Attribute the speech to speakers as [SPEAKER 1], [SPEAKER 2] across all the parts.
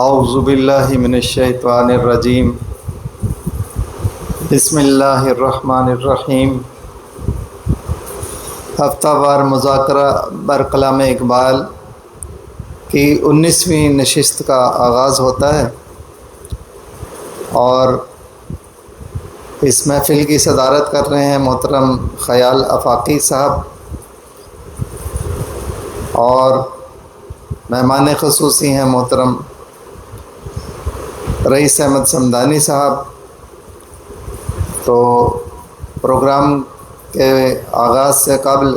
[SPEAKER 1] اعوذ باللہ من الشیطان الرجیم بسم اللہ الرحمن الرحیم۔ ہفتہ وار مذاکرہ بر کلام اقبال کی 19ویں نشست کا آغاز ہوتا ہے، اور اس محفل کی صدارت کر رہے ہیں محترم خیال آفاقی صاحب، اور مہمان خصوصی ہیں محترم رئیس احمد سمدانی صاحب۔ تو پروگرام کے آغاز سے قبل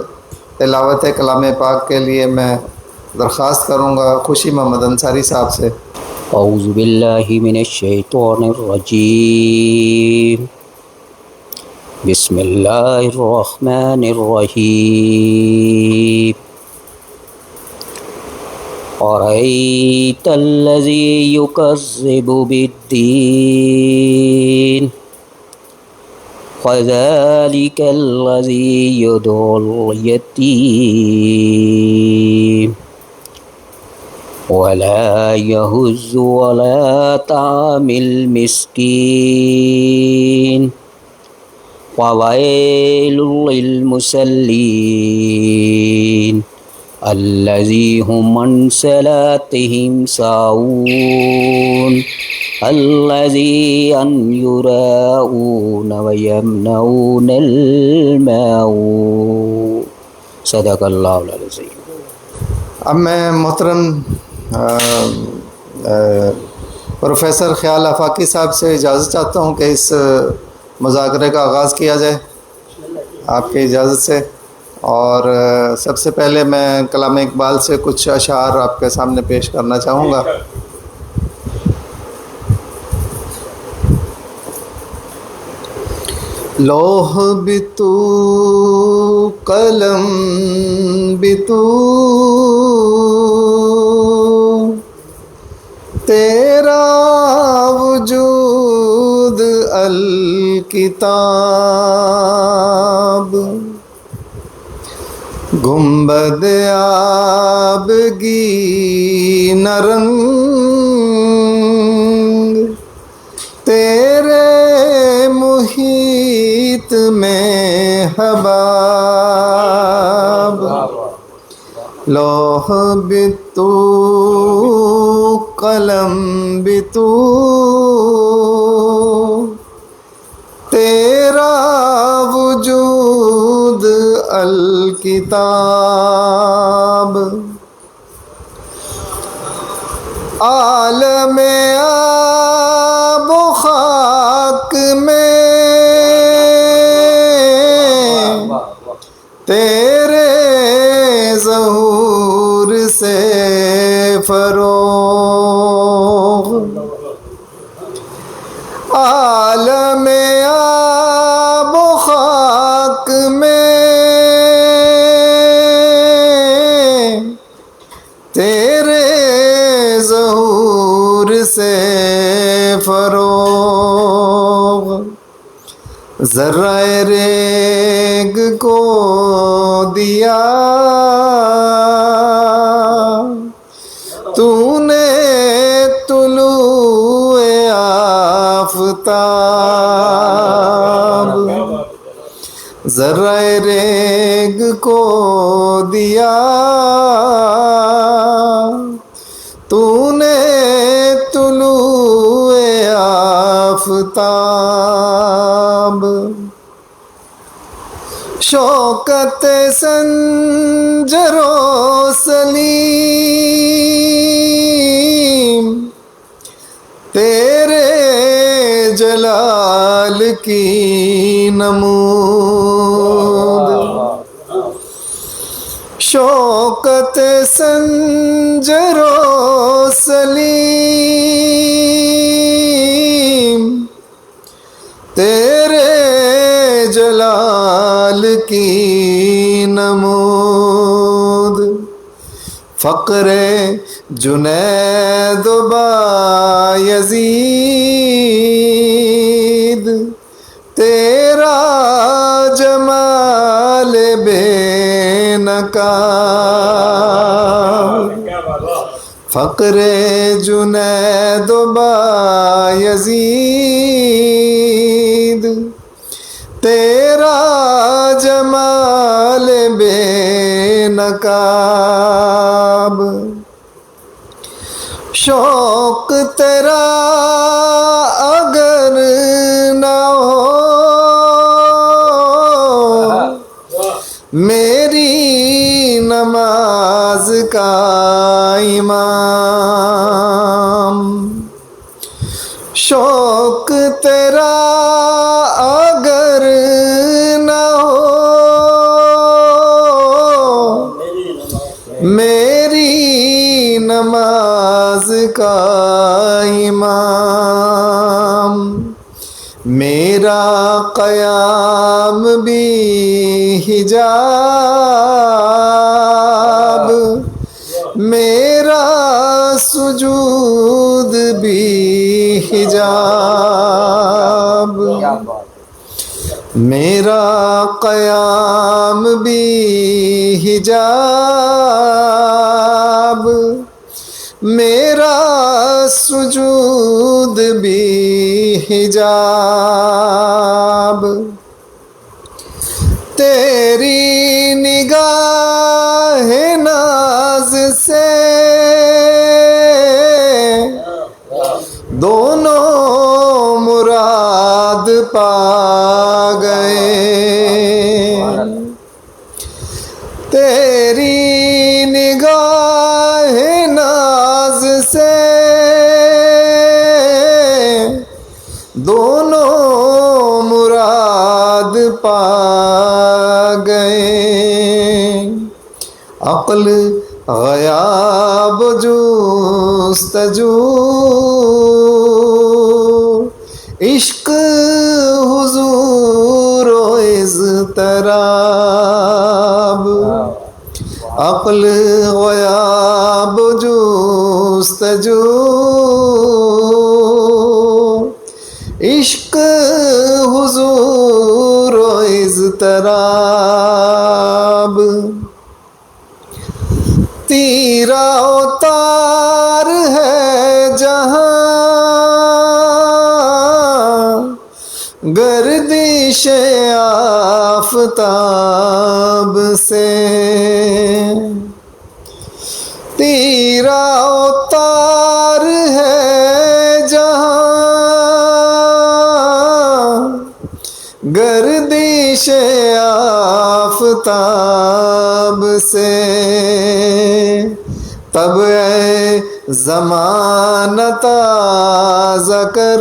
[SPEAKER 1] تلاوت کلام پاک کے لیے میں درخواست کروں گا خوشی محمد انصاری صاحب سے۔
[SPEAKER 2] اعوذ باللہ من الشیطان الرجیم، بسم اللہ الرحمن الرحیم۔ أرأيت الذي يكذب بالدين فذلك الذي يدعو اليتيم ولا يحض على طعام المسكين وويل للمصلين الذين هم عن صلاتهم ساهون الذين يراءون ويمنعون الماعون صدق اللہ العظیم۔
[SPEAKER 1] اب میں محترم پروفیسر خیال آفاقی صاحب سے اجازت چاہتا ہوں کہ اس مذاکرے کا آغاز کیا جائے آپ کی اجازت سے، اور سب سے پہلے میں کلام اقبال سے کچھ اشعار آپ کے سامنے پیش کرنا چاہوں گا۔ لوح بھی تو قلم بھی تو تیرا وجود الکتاب، گنبد آبگی نرنگ تیرے محیط میں حباب، لوح بھی تو قلم بھی تو تیرا وجود الکتاب، عالم آب و خاک میں تیرے ظہور سے فروغ، عالم آب و خاک میں تیرے ظہور سے فروغ، ذرہ ریگ کو دیا تو نے طلوع آفتاب، ذرہ ریگ کو دیا تو نے طلوع آفتاب، شوکت سنجر و سلیم تیرے جلال کی نمود، شوکت سنجر و سلیم تیرے جلال کی نمود، فقر جنید و بایزید تیرا جمال بے نقاب، فقر جنید و بایزید، تیرا جمال بے نقاب، شوق تیرا اگر نہ ہو میری نماز کا امام، شوق تیرا اگر نہ ہو میری نماز کا امام، میرا قیام بھی حجاب، میرا سجود بھی حجاب، میرا قیام بھی حجاب، میرا سجود بھی حجاب، تیری نگاہ ناز سے دونوں مراد پا گئے، تیری نگاہ ناز سے دونوں مراد پا گئے، عقل غیاب جستجو، عشق حضور و اضطراب، عقل غیاب جستجو، عشق حضور و اضطراب، تیرا اوتار ہے جہاں گردش آفتاب سے، تیرا اوتار ہے جہاں گردش آفتاب سے، تب اے زمانہ تازہ کر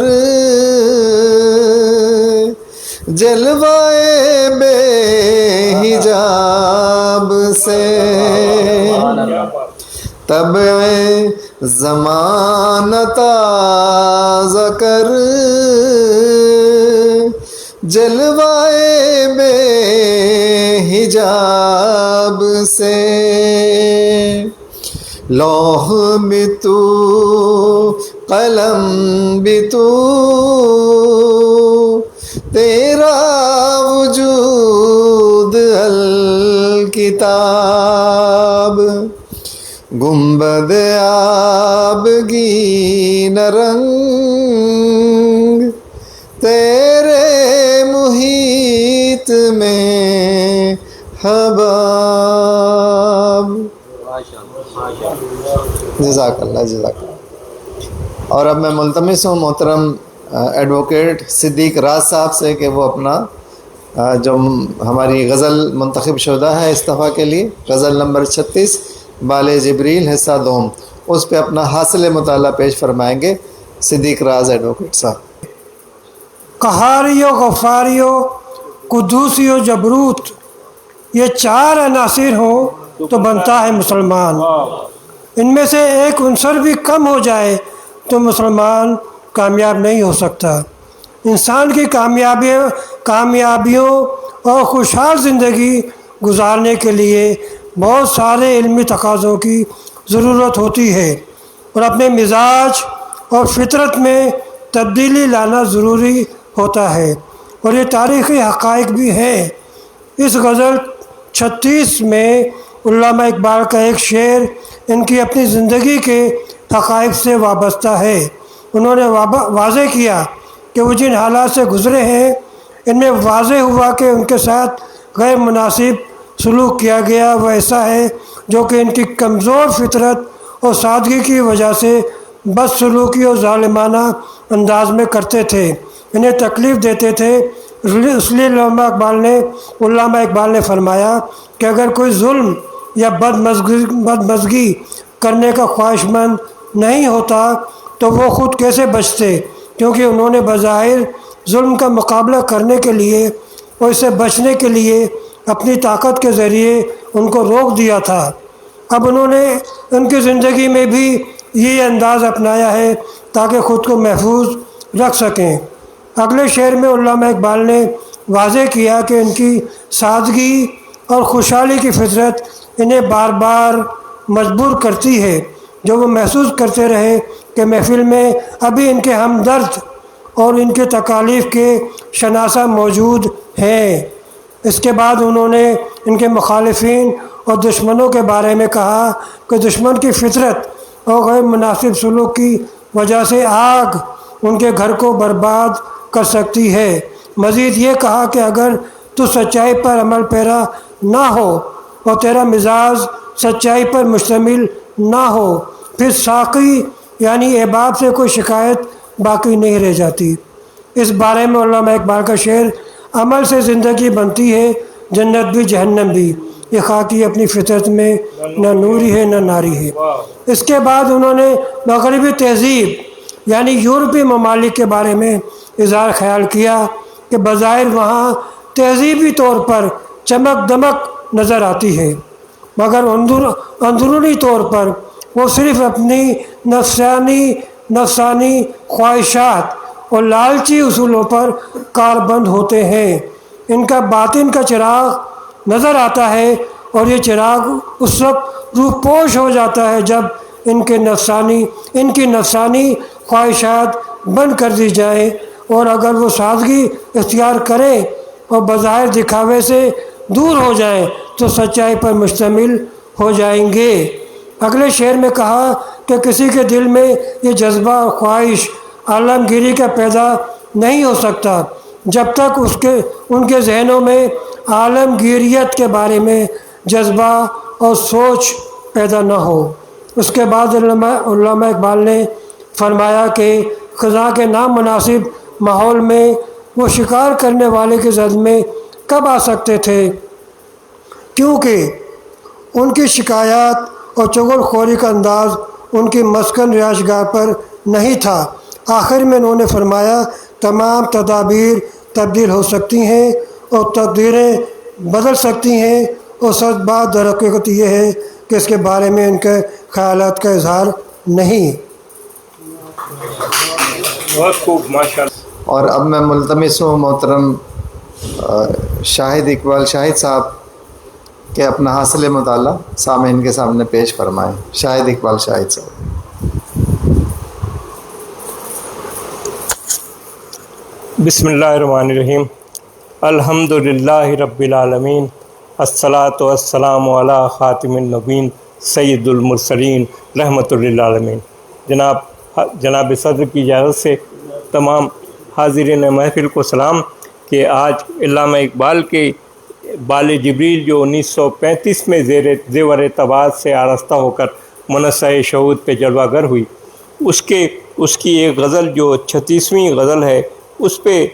[SPEAKER 1] جلوائے بے حجاب سے، تب اے زمانہ تازہ کر جلوائے بے حجاب سے، لوح بھی تو قلم بھی تو تیرا وجود الکتاب، گنبد آبگین رنگ تیرے محیط میں حباب۔ جزاک اللہ جزاک اللہ۔ اور اب میں ملتمس ہوں محترم ایڈوکیٹ صدیق راز صاحب سے کہ وہ اپنا جو ہماری غزل منتخب شدہ ہے اس دفعہ کے لیے، غزل نمبر 36 بال جبریل حصہ دوم، اس پہ اپنا حاصل مطالعہ پیش فرمائیں گے صدیق راز ایڈوکیٹ صاحب۔
[SPEAKER 3] قہاری و غفاری و قدوسی و جبروت، یہ 4 عناصر ہوں تو بنتا ہے مسلمان، ان میں سے ایک عنصر بھی کم ہو جائے تو مسلمان کامیاب نہیں ہو سکتا۔ انسان کی کامیابیوں اور خوشحال زندگی گزارنے کے لیے بہت سارے علمی تقاضوں کی ضرورت ہوتی ہے اور اپنے مزاج اور فطرت میں تبدیلی لانا ضروری ہوتا ہے، اور یہ تاریخی حقائق بھی ہیں۔ اس غزل 36 میں علامہ اقبال کا ایک شعر ان کی اپنی زندگی کے حقائق سے وابستہ ہے۔ انہوں نے واضح کیا کہ وہ جن حالات سے گزرے ہیں ان میں واضح ہوا کہ ان کے ساتھ غیر مناسب سلوک کیا گیا، وہ ایسا ہے جو کہ ان کی کمزور فطرت اور سادگی کی وجہ سے بدسلوکی اور ظالمانہ انداز میں کرتے تھے، انہیں تکلیف دیتے تھے۔ اس لیے علامہ اقبال نے فرمایا کہ اگر کوئی ظلم یا بدمزگی کرنے کا خواہش مند نہیں ہوتا تو وہ خود کیسے بچتے، کیونکہ انہوں نے بظاہر ظلم کا مقابلہ کرنے کے لیے اور اس سے بچنے کے لیے اپنی طاقت کے ذریعے ان کو روک دیا تھا۔ اب انہوں نے ان کی زندگی میں بھی یہ انداز اپنایا ہے تاکہ خود کو محفوظ رکھ سکیں۔ اگلے شعر میں علامہ اقبال نے واضح کیا کہ ان کی سادگی اور خوشحالی کی فطرت انہیں بار بار مجبور کرتی ہے، جو وہ محسوس کرتے رہے کہ محفل میں ابھی ان کے ہمدرد اور ان کے تکالیف کے شناسہ موجود ہیں۔ اس کے بعد انہوں نے ان کے مخالفین اور دشمنوں کے بارے میں کہا کہ دشمن کی فطرت اور غیر مناسب سلوک کی وجہ سے آگ ان کے گھر کو برباد کر سکتی ہے۔ مزید یہ کہا کہ اگر تو سچائی پر عمل پیرا نہ ہو اور تیرا مزاج سچائی پر مشتمل نہ ہو، پھر ساقی یعنی احباب سے کوئی شکایت باقی نہیں رہ جاتی۔ اس بارے میں علامہ اقبال کا شعر، عمل سے زندگی بنتی ہے جنت بھی جہنم بھی، یہ خاکی اپنی فطرت میں نہ نوری ہے نہ ناری ہے۔ اس کے بعد انہوں نے مغربی تہذیب یعنی یورپی ممالک کے بارے میں اظہار خیال کیا کہ بظاہر وہاں تہذیبی طور پر چمک دمک نظر آتی ہے، مگر اندرونی طور پر وہ صرف اپنی نفسانی خواہشات اور لالچی اصولوں پر کاربند ہوتے ہیں۔ ان کا باطن کا چراغ نظر آتا ہے اور یہ چراغ اس وقت روح پوش ہو جاتا ہے جب ان کی نفسانی خواہشات بند کر دی جائیں، اور اگر وہ سادگی اختیار کریں اور بظاہر دکھاوے سے دور ہو جائیں تو سچائی پر مشتمل ہو جائیں گے۔ اگلے شعر میں کہا کہ کسی کے دل میں یہ جذبہ اور خواہش عالمگیری کا پیدا نہیں ہو سکتا جب تک ان کے ذہنوں میں عالمگیریت کے بارے میں جذبہ اور سوچ پیدا نہ ہو۔ اس کے بعد علامہ اقبال نے فرمایا کہ خزاں کے نامناسب ماحول میں وہ شکار کرنے والے کی زد میں کب آ سکتے تھے، کیونکہ ان کی شکایات اور چغل خوری کا انداز ان کی مسکن رہائش گاہ پر نہیں تھا۔ آخر میں انہوں نے فرمایا تمام تدابیر تبدیل ہو سکتی ہیں اور تقدیریں بدل سکتی ہیں، اور سچ بات در حقیقت یہ ہے کہ اس کے بارے میں ان کے خیالات کا اظہار نہیں۔
[SPEAKER 4] بہت خوب، ماشاءاللہ۔
[SPEAKER 1] اور اب میں ملتمس ہوں محترم شاہد اقبال شاہد صاحب کہ اپنا حاصل مطالعہ سامعین کے سامنے پیش فرمائیں۔ شاہد اقبال شاہد صاحب۔
[SPEAKER 4] بسم اللہ الرحمن الرحیم۔ الحمد للہ رب العالمین، الصلاۃ والسلام علی خاتم النبین سید المرسلین رحمۃ للعالمین۔ جناب صدر کی اجازت سے تمام حاضرین محفل کو سلام کہ آج علامہ اقبال کے بال جبریل جو 1935 میں زیور طباعت سے آراستہ ہو کر منصہ شہود پہ جلوہ گر ہوئی، اس کی ایک غزل جو 36ویں غزل ہے اس پہ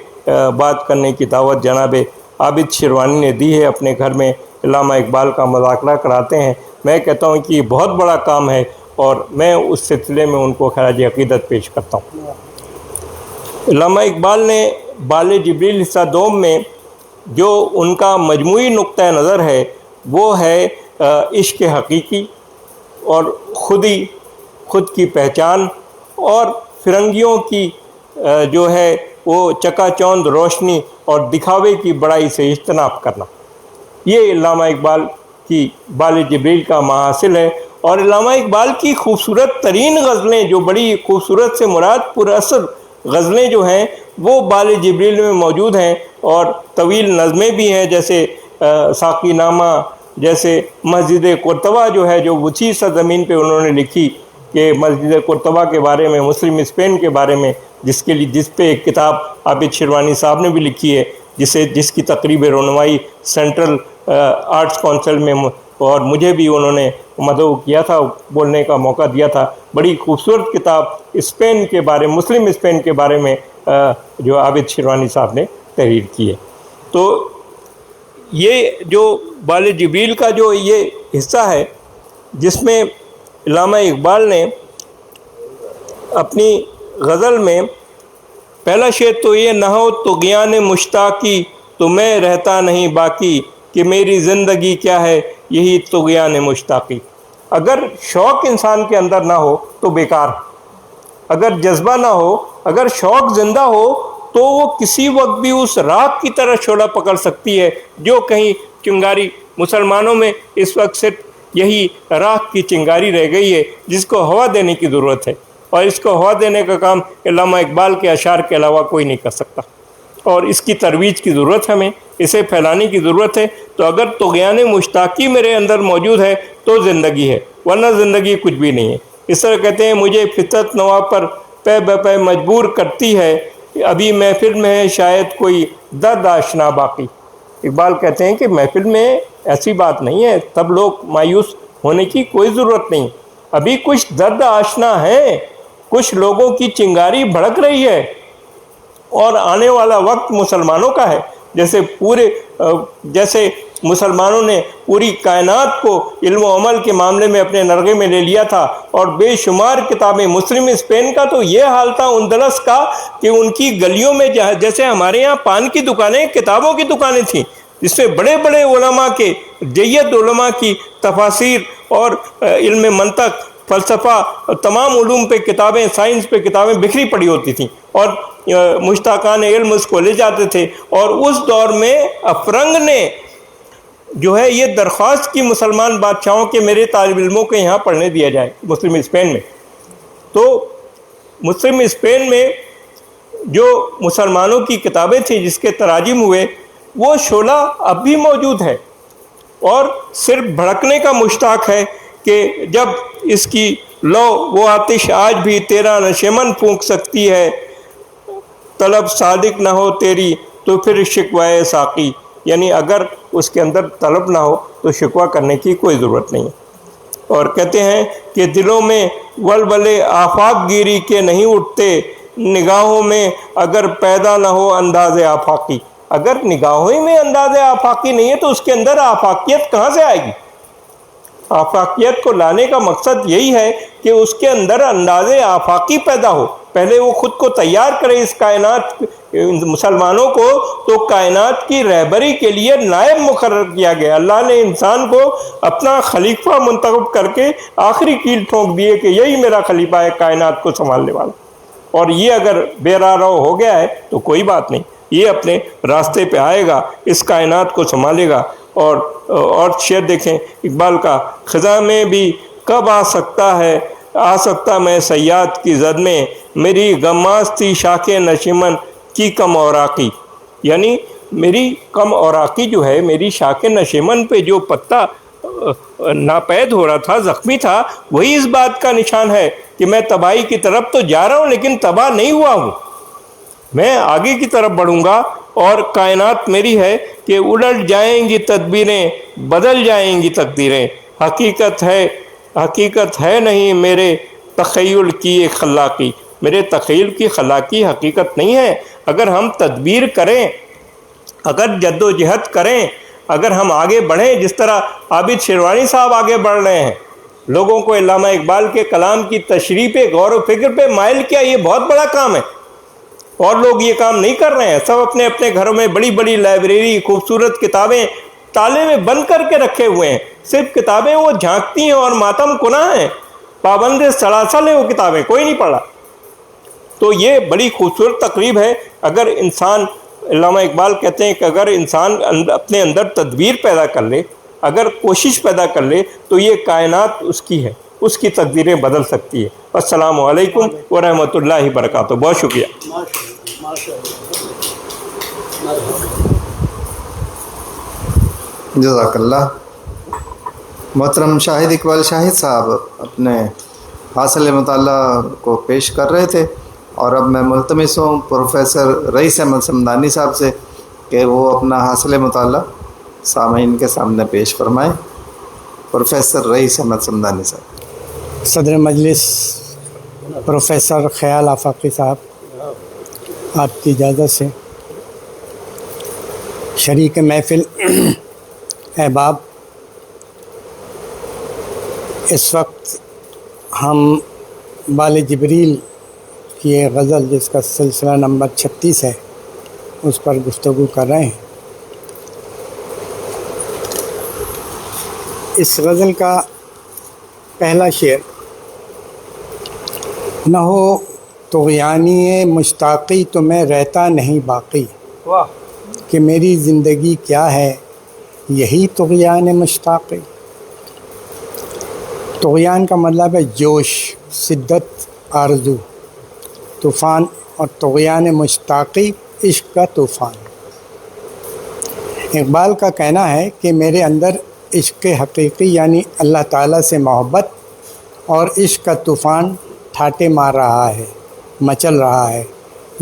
[SPEAKER 4] بات کرنے کی دعوت جناب عابد شیروانی نے دی ہے۔ اپنے گھر میں علامہ اقبال کا مذاکرہ کراتے ہیں۔ میں کہتا ہوں کہ یہ بہت بڑا کام ہے اور میں اس سلسلے میں ان کو خراج عقیدت پیش کرتا ہوں۔ علامہ اقبال نے بال جبریل حصہ دوم میں جو ان کا مجموعی نقطہ نظر ہے وہ ہے عشق حقیقی اور خود کی پہچان اور فرنگیوں کی جو ہے وہ چکا چوند روشنی اور دکھاوے کی بڑائی سے اجتناب کرنا، یہ علامہ اقبال کی بال جبریل کا محاصل ہے۔ اور علامہ اقبال کی خوبصورت ترین غزلیں جو بڑی خوبصورت سے مراد پر اثر غزلیں جو ہیں وہ بال جبریل میں موجود ہیں، اور طویل نظمیں بھی ہیں جیسے ساقی نامہ، جیسے مسجد قرطبہ جو ہے، جو وسیع سرزمین پہ انہوں نے لکھی کہ مسجد قرطبہ کے بارے میں، مسلم اسپین کے بارے میں، جس پہ ایک کتاب عابد شیروانی صاحب نے بھی لکھی ہے، جس کی تقریب رونمائی سینٹرل آرٹس کونسل میں، اور مجھے بھی انہوں نے مدعو کیا تھا، بولنے کا موقع دیا تھا. بڑی خوبصورت کتاب اسپین کے بارے، مسلم اسپین کے بارے میں جو عابد شیروانی صاحب نے تحریر کی ہے. تو یہ جو بال جبریل کا جو یہ حصہ ہے، جس میں علامہ اقبال نے اپنی غزل میں پہلا شعر تو یہ، نہ ہو طغیان مشتاقی تو میں رہتا نہیں باقی، کہ میری زندگی کیا ہے یہی طغیان مشتاقی. اگر شوق انسان کے اندر نہ ہو تو بیکار، اگر جذبہ نہ ہو، اگر شوق زندہ ہو تو وہ کسی وقت بھی اس راکھ کی طرح شعلہ پکڑ سکتی ہے جو کہیں چنگاری. مسلمانوں میں اس وقت صرف یہی راکھ کی چنگاری رہ گئی ہے جس کو ہوا دینے کی ضرورت ہے، اور اس کو ہوا دینے کا کام علامہ اقبال کے اشعار کے علاوہ کوئی نہیں کر سکتا، اور اس کی ترویج کی ضرورت ہے، ہمیں اسے پھیلانے کی ضرورت ہے. تو اگر طغیان مشتاقی میرے اندر موجود ہے تو زندگی ہے، ورنہ زندگی کچھ بھی نہیں ہے. اس طرح کہتے ہیں، مجھے فطرت نوا پر پے بے پے مجبور کرتی ہے، ابھی محفل میں ہے شاید کوئی درد آشنا باقی. اقبال کہتے ہیں کہ محفل میں ایسی بات نہیں ہے، تب لوگ مایوس ہونے کی کوئی ضرورت نہیں، ابھی کچھ درد آشنا ہے، کچھ لوگوں کی چنگاری بھڑک رہی ہے، اور آنے والا وقت مسلمانوں کا ہے. جیسے مسلمانوں نے پوری کائنات کو علم و عمل کے معاملے میں اپنے نرغے میں لے لیا تھا، اور بے شمار کتابیں، مسلم اسپین کا تو یہ حال تھا اندلس کا کہ ان کی گلیوں میں جیسے ہمارے یہاں پان کی دکانیں کتابوں کی دکانیں تھیں، جس میں بڑے بڑے علماء کے، جید علماء کی تفاسیر اور علم منطق، فلسفہ، تمام علوم پہ کتابیں، سائنس پہ کتابیں بکھری پڑی ہوتی تھیں، اور مشتاقان علم اس کو لے جاتے تھے. اور اس دور میں افرنگ نے جو ہے یہ درخواست کی مسلمان بادشاہوں کے میرے طالب علموں کو یہاں پڑھنے دیا جائے مسلم اسپین میں. تو مسلم اسپین میں جو مسلمانوں کی کتابیں تھیں جس کے تراجم ہوئے، وہ شعلہ اب بھی موجود ہے، اور صرف بھڑکنے کا مشتاق ہے کہ جب اس کی لو وہ آتش آج بھی تیرا نشیمن پھونک سکتی ہے، طلب صادق نہ ہو تیری تو پھر شکوائے ساقی. یعنی اگر اس کے اندر طلب نہ ہو تو شکوہ کرنے کی کوئی ضرورت نہیں. اور کہتے ہیں کہ دلوں میں ولولے آفاق گیری کے نہیں اٹھتے، نگاہوں میں اگر پیدا نہ ہو انداز آفاقی. اگر نگاہوں ہی میں انداز آفاقی نہیں ہے تو اس کے اندر آفاقیت کہاں سے آئے گی؟ آفاقیت کو لانے کا مقصد یہی ہے کہ اس کے اندر انداز آفاقی پیدا ہو. پہلے وہ خود کو تیار کرے اس کائنات، مسلمانوں کو تو کائنات کی رہبری کے لیے نائب مقرر کیا گیا. اللہ نے انسان کو اپنا خلیفہ منتخب کر کے آخری کیل ٹھونک دیے کہ یہی میرا خلیفہ ہے کائنات کو سنبھالنے والا. اور یہ اگر بے راہ رو ہو گیا ہے تو کوئی بات نہیں، یہ اپنے راستے پہ آئے گا، اس کائنات کو سنبھالے گا. اور شعر دیکھیں اقبال کا، خزاں میں بھی کب آ سکتا میں صیاد کی زد میں، میری غماز تھی شاخ نشیمن کی کم اوراقی. یعنی میری کم اوراقی جو ہے، میری شاخ نشیمن پہ جو پتا ناپید ہو رہا تھا، زخمی تھا، وہی اس بات کا نشان ہے کہ میں تباہی کی طرف تو جا رہا ہوں لیکن تباہ نہیں ہوا ہوں. میں آگے کی طرف بڑھوں گا، اور کائنات میری ہے کہ الٹ جائیں گی تدبیریں، بدل جائیں گی تقدیریں. حقیقت ہے نہیں میرے تخیل کی ایک خلاقی. میرے تخیل کی خلاقی حقیقت نہیں ہے. اگر ہم تدبیر کریں، اگر جد و جہد کریں، اگر ہم آگے بڑھیں جس طرح عابد شیروانی صاحب آگے بڑھ رہے ہیں، لوگوں کو علامہ اقبال کے کلام کی تشریح پہ، غور و فکر پہ مائل کیا، یہ بہت بڑا کام ہے. اور لوگ یہ کام نہیں کر رہے ہیں. سب اپنے اپنے گھروں میں بڑی بڑی لائبریری، خوبصورت کتابیں تالے میں بند کر کے رکھے ہوئے ہیں. صرف کتابیں وہ جھانکتی ہیں اور ماتم کناں ہیں، پابند سلاسل ہیں وہ کتابیں، کوئی نہیں پڑھا. تو یہ بڑی خوبصورت تقریب ہے. اگر انسان، علامہ اقبال کہتے ہیں کہ اگر انسان اپنے اندر تدبیر پیدا کر لے، اگر کوشش پیدا کر لے تو یہ کائنات اس کی ہے، اس کی تقدیریں بدل سکتی ہے. السلام علیکم ورحمۃ اللہ وبرکاتہ. بہت شکریہ.
[SPEAKER 1] جزاک اللہ. محترم شاہد اقبال شاہد صاحب اپنے حاصل مطالعہ کو پیش کر رہے تھے، اور اب میں ملتمس ہوں پروفیسر رئیس احمد صمدانی صاحب سے کہ وہ اپنا حاصل مطالعہ سامعین کے سامنے پیش فرمائیں۔ پروفیسر رئیس احمد صمدانی صاحب۔
[SPEAKER 5] صدر مجلس پروفیسر خیال آفاقی صاحب، آپ کی اجازت سے شریک محفل احباب، اس وقت ہم بال جبریل کی یہ غزل جس کا سلسلہ نمبر 36 ہے اس پر گفتگو کر رہے ہیں۔ اس غزل کا پہلا شعر: نہ ہو طغیانی مشتاقی تو میں رہتا نہیں باقی، کہ میری زندگی کیا ہے یہی طغیان مشتاقی۔ طغیان کا مطلب ہے جوش، شدت، آرزو، طوفان، اور طغیان مشتاقی عشق کا طوفان۔ اقبال کا کہنا ہے کہ میرے اندر عشق حقیقی یعنی اللہ تعالیٰ سے محبت اور عشق کا طوفان ٹھاٹے مار رہا ہے، مچل رہا ہے۔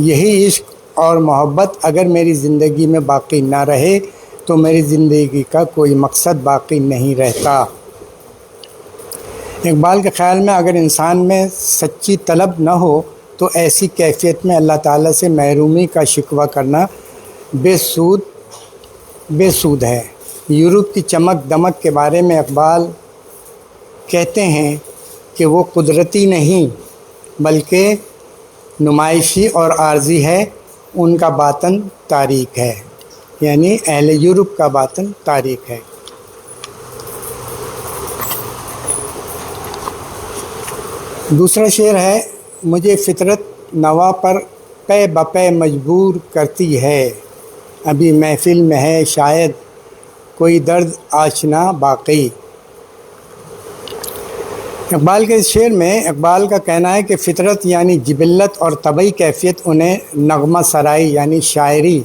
[SPEAKER 5] یہی عشق اور محبت اگر میری زندگی میں باقی نہ رہے تو میری زندگی کا کوئی مقصد باقی نہیں رہتا۔ اقبال کے خیال میں اگر انسان میں سچی طلب نہ ہو تو ایسی کیفیت میں اللہ تعالیٰ سے محرومی کا شکوہ کرنا بے سود ہے۔ یورپ کی چمک دمک کے بارے میں اقبال کہتے ہیں کہ وہ قدرتی نہیں بلکہ نمائشی اور عارضی ہے، ان کا باطن تاریک ہے، یعنی اہل یورپ کا باطن تاریک ہے۔ دوسرا شعر ہے: مجھے فطرت نوا پر پے بپے مجبور کرتی ہے، ابھی محفل میں ہے شاید کوئی درد آشنا باقی۔ اقبال کے اس شعر میں اقبال کا کہنا ہے کہ فطرت یعنی جبلت اور طبعی کیفیت انہیں نغمہ سرائی یعنی شاعری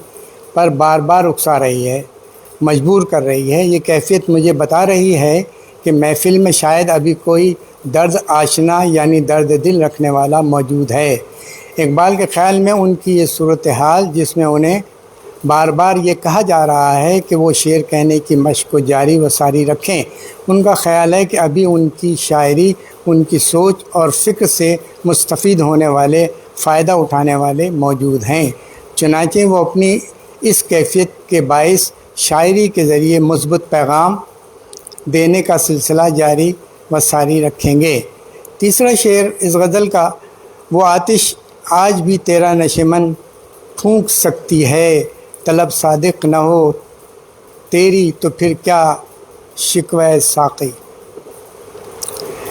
[SPEAKER 5] پر بار بار اکسا رہی ہے، مجبور کر رہی ہے۔ یہ کیفیت مجھے بتا رہی ہے کہ محفل میں شاید ابھی کوئی درد آشنا یعنی درد دل رکھنے والا موجود ہے۔ اقبال کے خیال میں ان کی یہ صورتحال جس میں انہیں بار بار یہ کہا جا رہا ہے کہ وہ شعر کہنے کی مشق کو جاری و ساری رکھیں، ان کا خیال ہے کہ ابھی ان کی شاعری ان کی سوچ اور فکر سے مستفید ہونے والے، فائدہ اٹھانے والے موجود ہیں، چنانچہ وہ اپنی اس کیفیت کے باعث شاعری کے ذریعے مثبت پیغام دینے کا سلسلہ جاری و ساری رکھیں گے۔ تیسرا شعر اس غزل کا: وہ آتش آج بھی تیرا نشمن پھونک سکتی ہے، طلب صادق نہ ہو تیری تو پھر کیا شکوہ ساقی۔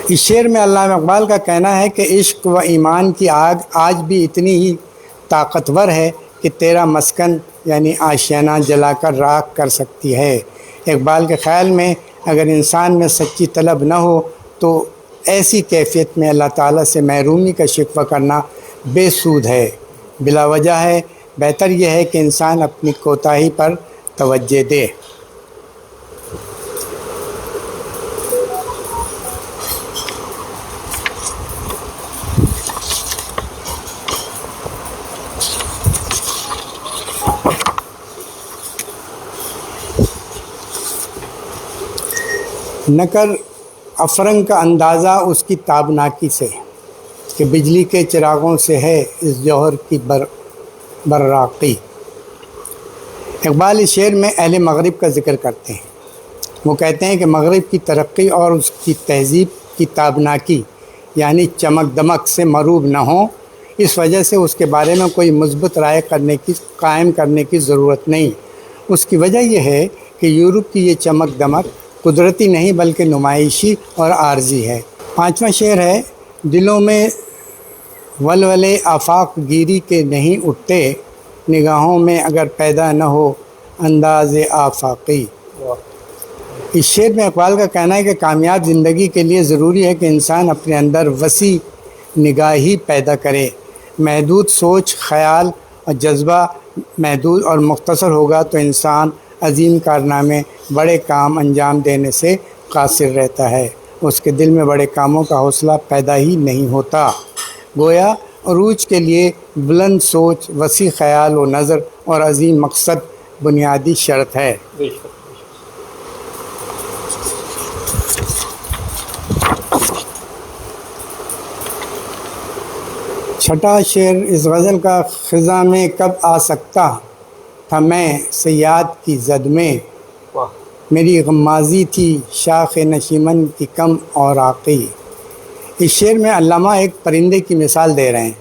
[SPEAKER 5] اس شعر میں علامہ اقبال کا کہنا ہے کہ عشق و ایمان کی آگ آج بھی اتنی ہی طاقتور ہے کہ تیرا مسکن یعنی آشیانہ جلا کر راکھ کر سکتی ہے۔ اقبال کے خیال میں اگر انسان میں سچی طلب نہ ہو تو ایسی کیفیت میں اللہ تعالیٰ سے محرومی کا شکوہ کرنا بے سود ہے، بلا وجہ ہے۔ بہتر یہ ہے کہ انسان اپنی کوتاہی پر توجہ دے۔ نہ کر افرنگ کا اندازہ اس کی تابناکی سے، کہ بجلی کے چراغوں سے ہے اس جوہر کی براقی۔ اقبال اس شعر میں اہل مغرب کا ذکر کرتے ہیں۔ وہ کہتے ہیں کہ مغرب کی ترقی اور اس کی تہذیب کی تابناکی یعنی چمک دمک سے مروب نہ ہوں، اس وجہ سے اس کے بارے میں کوئی مثبت رائے قائم کرنے کی ضرورت نہیں۔ اس کی وجہ یہ ہے کہ یورپ کی یہ چمک دمک قدرتی نہیں بلکہ نمائشی اور عارضی ہے۔ پانچواں شعر ہے: دلوں میں ولولے آفاق گیری کے نہیں اٹھتے، نگاہوں میں اگر پیدا نہ ہو انداز آفاقی۔ اس شعر میں اقبال کا کہنا ہے کہ کامیاب زندگی کے لیے ضروری ہے کہ انسان اپنے اندر وسیع نگاہی پیدا کرے۔ محدود سوچ، خیال اور جذبہ محدود اور مختصر ہوگا تو انسان عظیم کارنامے، بڑے کام انجام دینے سے قاصر رہتا ہے، اس کے دل میں بڑے کاموں کا حوصلہ پیدا ہی نہیں ہوتا۔ گویا عروج کے لیے بلند سوچ، وسیع خیال و نظر اور عظیم مقصد بنیادی شرط ہے۔ چھٹا شعر اس غزل کا خزاں میں کب آ سکتا تھا میں صیاد کی زد میں، میری غمازی تھی شاخ نشیمن کی کم اور آقی۔ اس شعر میں علامہ ایک پرندے کی مثال دے رہے ہیں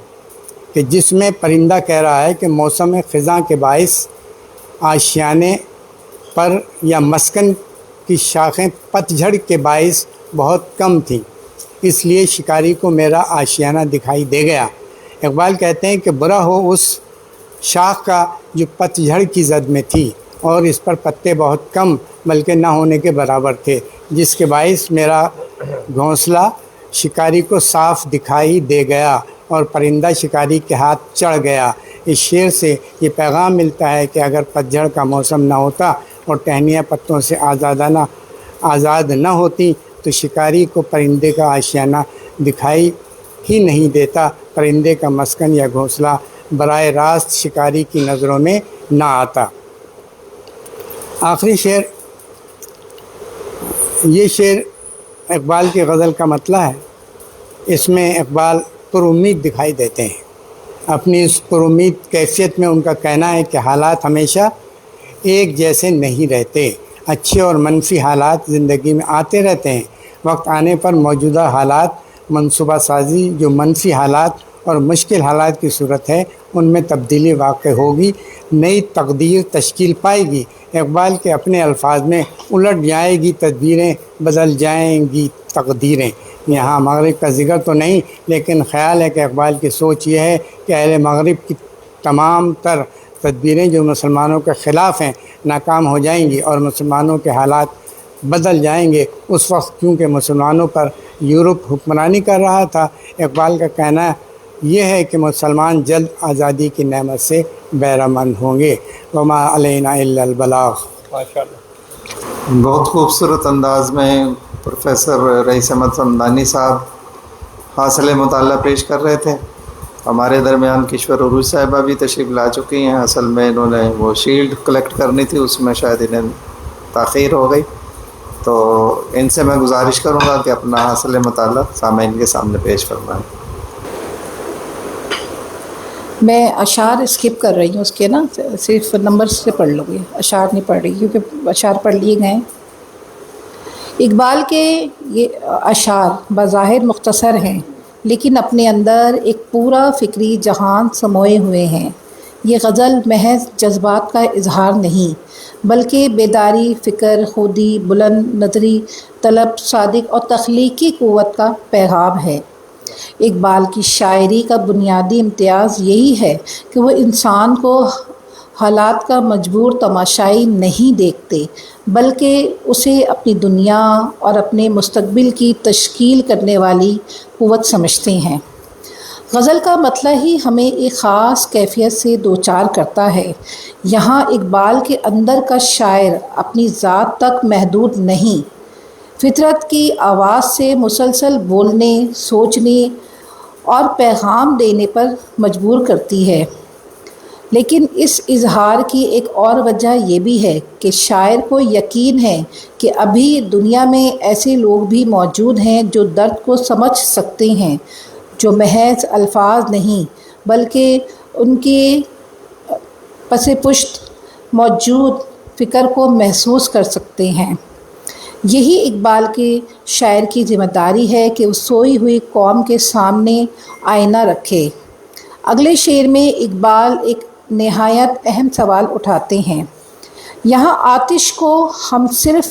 [SPEAKER 5] کہ جس میں پرندہ کہہ رہا ہے کہ موسم خزاں کے باعث آشیانے پر یا مسکن کی شاخیں پتجھڑ کے باعث بہت کم تھیں، اس لیے شکاری کو میرا آشیانہ دکھائی دے گیا۔ اقبال کہتے ہیں کہ برا ہو اس شاخ کا جو پتجھڑ کی زد میں تھی اور اس پر پتے بہت کم بلکہ نہ ہونے کے برابر تھے، جس کے باعث میرا گھونسلہ شکاری کو صاف دکھائی دے گیا اور پرندہ شکاری کے ہاتھ چڑھ گیا۔ اس شعر سے یہ پیغام ملتا ہے کہ اگر پتجھڑ کا موسم نہ ہوتا اور ٹہنیاں پتوں سے آزاد نہ ہوتی تو شکاری کو پرندے کا آشیانہ دکھائی ہی نہیں دیتا، پرندے کا مسکن یا گھونسلہ براہ راست شکاری کی نظروں میں نہ آتا۔ آخری شعر، یہ شعر اقبال کی غزل کا مطلع ہے۔ اس میں اقبال پر امید دکھائی دیتے ہیں۔ اپنی اس پر امید کیفیت میں ان کا کہنا ہے کہ حالات ہمیشہ ایک جیسے نہیں رہتے، اچھے اور منفی حالات زندگی میں آتے رہتے ہیں، وقت آنے پر موجودہ حالات منصوبہ سازی جو منفی حالات اور مشکل حالات کی صورت ہے ان میں تبدیلی واقع ہوگی، نئی تقدیر تشکیل پائے گی۔ اقبال کے اپنے الفاظ میں الٹ جائے گی تدبیریں، بدل جائیں گی تقدیریں۔ یہاں مغرب کا ذکر تو نہیں، لیکن خیال ہے کہ اقبال کی سوچ یہ ہے کہ اہل مغرب کی تمام تر تدبیریں جو مسلمانوں کے خلاف ہیں ناکام ہو جائیں گی اور مسلمانوں کے حالات بدل جائیں گے۔ اس وقت کیونکہ مسلمانوں پر یورپ حکمرانی کر رہا تھا، اقبال کا کہنا یہ ہے کہ مسلمان جلد آزادی کی نعمت سے بہرہ مند ہوں گے۔ وما علینا الا البلاغ۔
[SPEAKER 1] بہت خوبصورت انداز میں پروفیسر رئیس احمد حمدانی صاحب حاصل مطالعہ پیش کر رہے تھے۔ ہمارے درمیان کشور عروج صاحبہ بھی تشریف لا چکی ہیں۔ اصل میں انہوں نے وہ شیلڈ کلیکٹ کرنی تھی، اس میں شاید انہیں تاخیر ہو گئی، تو ان سے میں گزارش کروں گا کہ اپنا حاصل مطالعہ سامعین کے سامنے پیش فرمائیں۔
[SPEAKER 6] میں اشعار اسکپ کر رہی ہوں، اس کے نا صرف نمبر سے پڑھ لوں گی، اشعار نہیں پڑھ رہی کیونکہ اشعار پڑھ لیے گئے ہیں۔ اقبال کے یہ اشعار بظاہر مختصر ہیں لیکن اپنے اندر ایک پورا فکری جہان سموئے ہوئے ہیں۔ یہ غزل محض جذبات کا اظہار نہیں بلکہ بیداری فکر، خودی، بلند نظری، طلب، صادق اور تخلیقی قوت کا پیغام ہے۔ اقبال کی شاعری کا بنیادی امتیاز یہی ہے کہ وہ انسان کو حالات کا مجبور تماشائی نہیں دیکھتے بلکہ اسے اپنی دنیا اور اپنے مستقبل کی تشکیل کرنے والی قوت سمجھتے ہیں۔ غزل کا مطلع ہی ہمیں ایک خاص کیفیت سے دوچار کرتا ہے۔ یہاں اقبال کے اندر کا شاعر اپنی ذات تک محدود نہیں، فطرت کی آواز سے مسلسل بولنے، سوچنے اور پیغام دینے پر مجبور کرتی ہے۔ لیکن اس اظہار کی ایک اور وجہ یہ بھی ہے کہ شاعر کو یقین ہے کہ ابھی دنیا میں ایسے لوگ بھی موجود ہیں جو درد کو سمجھ سکتے ہیں، جو محض الفاظ نہیں بلکہ ان کے پس پشت موجود فکر کو محسوس کر سکتے ہیں۔ یہی اقبال کے شاعر کی ذمہ داری ہے کہ وہ سوئی ہوئی قوم کے سامنے آئینہ رکھے۔ اگلے شعر میں اقبال ایک نہایت اہم سوال اٹھاتے ہیں۔ یہاں آتش کو ہم صرف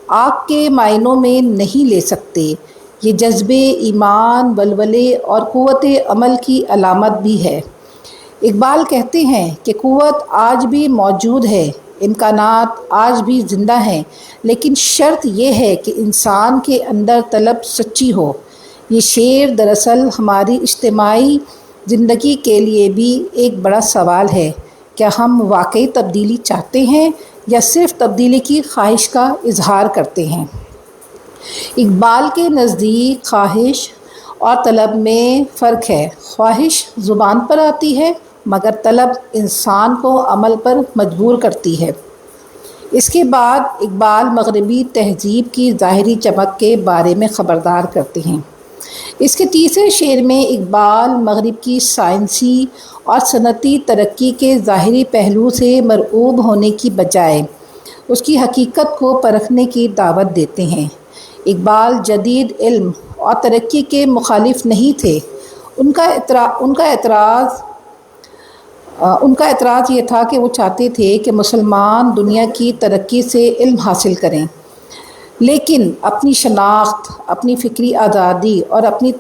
[SPEAKER 6] آگ کے معنوں میں نہیں لے سکتے، یہ جذبے، ایمان، ولولے اور قوت عمل کی علامت بھی ہے۔ اقبال کہتے ہیں کہ قوت آج بھی موجود ہے، امکانات آج بھی زندہ ہیں، لیکن شرط یہ ہے کہ انسان کے اندر طلب سچی ہو۔ یہ شعر دراصل ہماری اجتماعی زندگی کے لیے بھی ایک بڑا سوال ہے۔ کیا ہم واقعی تبدیلی چاہتے ہیں یا صرف تبدیلی کی خواہش کا اظہار کرتے ہیں؟ اقبال کے نزدیک خواہش اور طلب میں فرق ہے۔ خواہش زبان پر آتی ہے مگر طلب انسان کو عمل پر مجبور کرتی ہے۔ اس کے بعد اقبال مغربی تہذیب کی ظاہری چمک کے بارے میں خبردار کرتے ہیں۔ اس کے تیسرے شعر میں اقبال مغرب کی سائنسی اور صنعتی ترقی کے ظاہری پہلو سے مرعوب ہونے کی بجائے اس کی حقیقت کو پرکھنے کی دعوت دیتے ہیں۔ اقبال جدید علم اور ترقی کے مخالف نہیں تھے۔ ان کا اعتراض یہ تھا کہ وہ چاہتے تھے کہ مسلمان دنیا کی ترقی سے علم حاصل کریں لیکن اپنی شناخت، اپنی فکری آزادی اور اپنی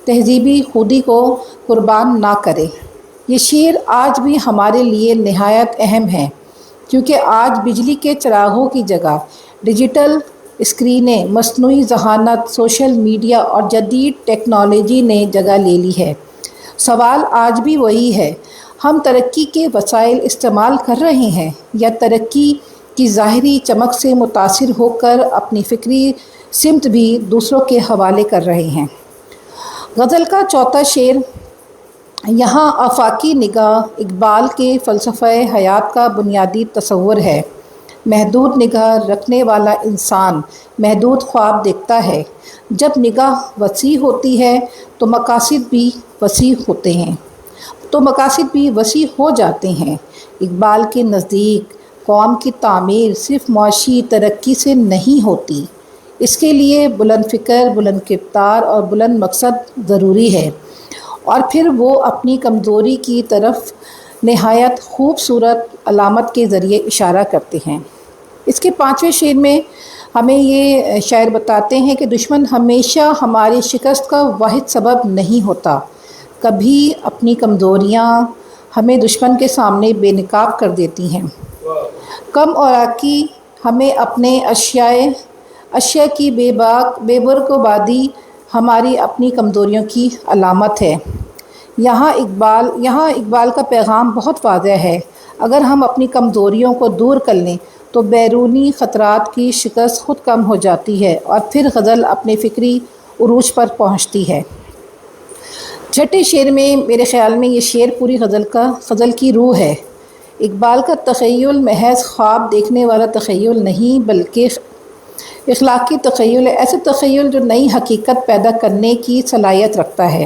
[SPEAKER 6] تہذیبی خودی کو قربان نہ کرے۔ یہ شعر آج بھی ہمارے لیے نہایت اہم ہے کیونکہ آج بجلی کے چراغوں کی جگہ ڈیجیٹل اسکرینیں، مصنوعی ذہانت، سوشل میڈیا اور جدید ٹیکنالوجی نے جگہ لے لی ہے۔ سوال آج بھی وہی ہے، ہم ترقی کے وسائل استعمال کر رہے ہیں یا ترقی کی ظاہری چمک سے متاثر ہو کر اپنی فکری سمت بھی دوسروں کے حوالے کر رہے ہیں۔ غزل کا چوتھا شعر یہاں آفاقی نگاہ اقبال کے فلسفہ حیات کا بنیادی تصور ہے۔ محدود نگاہ رکھنے والا انسان محدود خواب دیکھتا ہے۔ جب نگاہ وسیع ہوتی ہے تو مقاصد بھی وسیع ہو جاتے ہیں۔ اقبال کے نزدیک قوم کی تعمیر صرف معاشی ترقی سے نہیں ہوتی، اس کے لیے بلند فکر، بلند کردار اور بلند مقصد ضروری ہے، اور پھر وہ اپنی کمزوری کی طرف نہایت خوبصورت علامت کے ذریعے اشارہ کرتے ہیں۔ اس کے پانچویں شعر میں ہمیں یہ شاعر بتاتے ہیں کہ دشمن ہمیشہ ہماری شکست کا واحد سبب نہیں ہوتا، کبھی اپنی کمزوریاں ہمیں دشمن کے سامنے بے نقاب کر دیتی ہیں۔ کم اوراقی ہمیں اپنے اشیاء کی بے برگبادی ہماری اپنی کمزوریوں کی علامت ہے۔ یہاں اقبال کا پیغام بہت واضح ہے۔ اگر ہم اپنی کمزوریوں کو دور کر لیں تو بیرونی خطرات کی شکست خود کم ہو جاتی ہے اور پھر غزل اپنے فکری عروج پر پہنچتی ہے۔ چھٹے شعر میں میرے خیال میں یہ شعر پوری غزل کی روح ہے۔ اقبال کا تخیل محض خواب دیکھنے والا تخیل نہیں بلکہ اخلاقی تخیل ہے، ایسے تخیل جو نئی حقیقت پیدا کرنے کی صلاحیت رکھتا ہے۔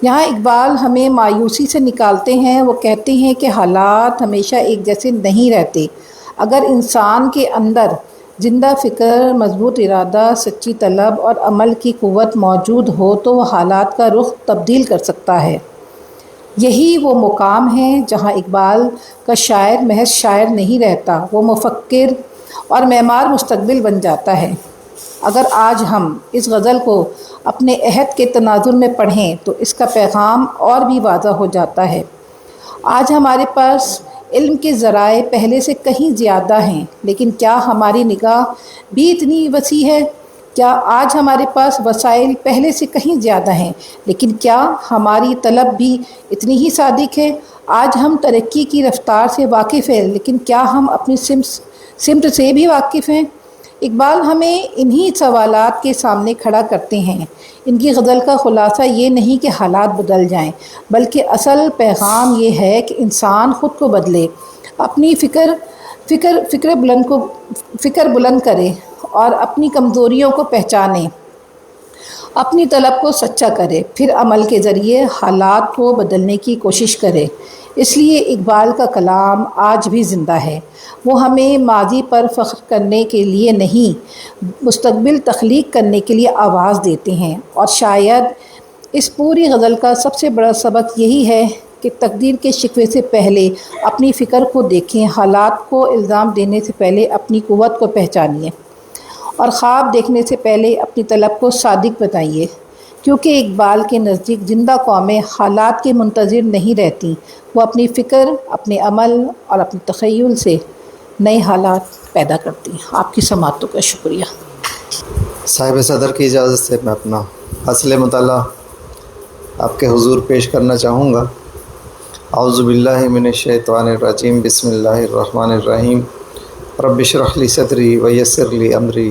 [SPEAKER 6] یہاں اقبال ہمیں مایوسی سے نکالتے ہیں۔ وہ کہتے ہیں کہ حالات ہمیشہ ایک جیسے نہیں رہتے۔ اگر انسان کے اندر زندہ فکر، مضبوط ارادہ، سچی طلب اور عمل کی قوت موجود ہو تو وہ حالات کا رخ تبدیل کر سکتا ہے۔ یہی وہ مقام ہے جہاں اقبال کا شاعر محض شاعر نہیں رہتا، وہ مفکر اور معمار مستقبل بن جاتا ہے۔ اگر آج ہم اس غزل کو اپنے عہد کے تناظر میں پڑھیں تو اس کا پیغام اور بھی واضح ہو جاتا ہے۔ آج ہمارے پاس علم کے ذرائع پہلے سے کہیں زیادہ ہیں، لیکن کیا ہماری نگاہ بھی اتنی وسیع ہے؟ کیا آج ہمارے پاس وسائل پہلے سے کہیں زیادہ ہیں، لیکن کیا ہماری طلب بھی اتنی ہی صادق ہے؟ آج ہم ترقی کی رفتار سے واقف ہیں، لیکن کیا ہم اپنی سمت سے بھی واقف ہیں؟ اقبال ہمیں انہی سوالات کے سامنے کھڑا کرتے ہیں۔ ان کی غزل کا خلاصہ یہ نہیں کہ حالات بدل جائیں، بلکہ اصل پیغام یہ ہے کہ انسان خود کو بدلے، اپنی فکر بلند کرے اور اپنی کمزوریوں کو پہچانے، اپنی طلب کو سچا کرے، پھر عمل کے ذریعے حالات کو بدلنے کی کوشش کرے۔ اس لیے اقبال کا کلام آج بھی زندہ ہے۔ وہ ہمیں ماضی پر فخر کرنے کے لیے نہیں، مستقبل تخلیق کرنے کے لیے آواز دیتے ہیں، اور شاید اس پوری غزل کا سب سے بڑا سبق یہی ہے کہ تقدیر کے شکوے سے پہلے اپنی فکر کو دیکھیں، حالات کو الزام دینے سے پہلے اپنی قوت کو پہچانیے، اور خواب دیکھنے سے پہلے اپنی طلب کو صادق بتائیے، کیونکہ اقبال کے نزدیک زندہ قومیں حالات کے منتظر نہیں رہتی، وہ اپنی فکر، اپنے عمل اور اپنے تخیل سے نئے حالات پیدا کرتی ہیں۔ آپ کی سماعتوں کا شکریہ۔
[SPEAKER 1] صاحب صدر کی اجازت سے میں اپنا اصل مطالعہ آپ کے حضور پیش کرنا چاہوں گا۔ اعوذ باللہ من الشیطان الرجیم، بسم اللہ الرحمن الرحیم۔ رب اشرح لی صدری ویسر لی امری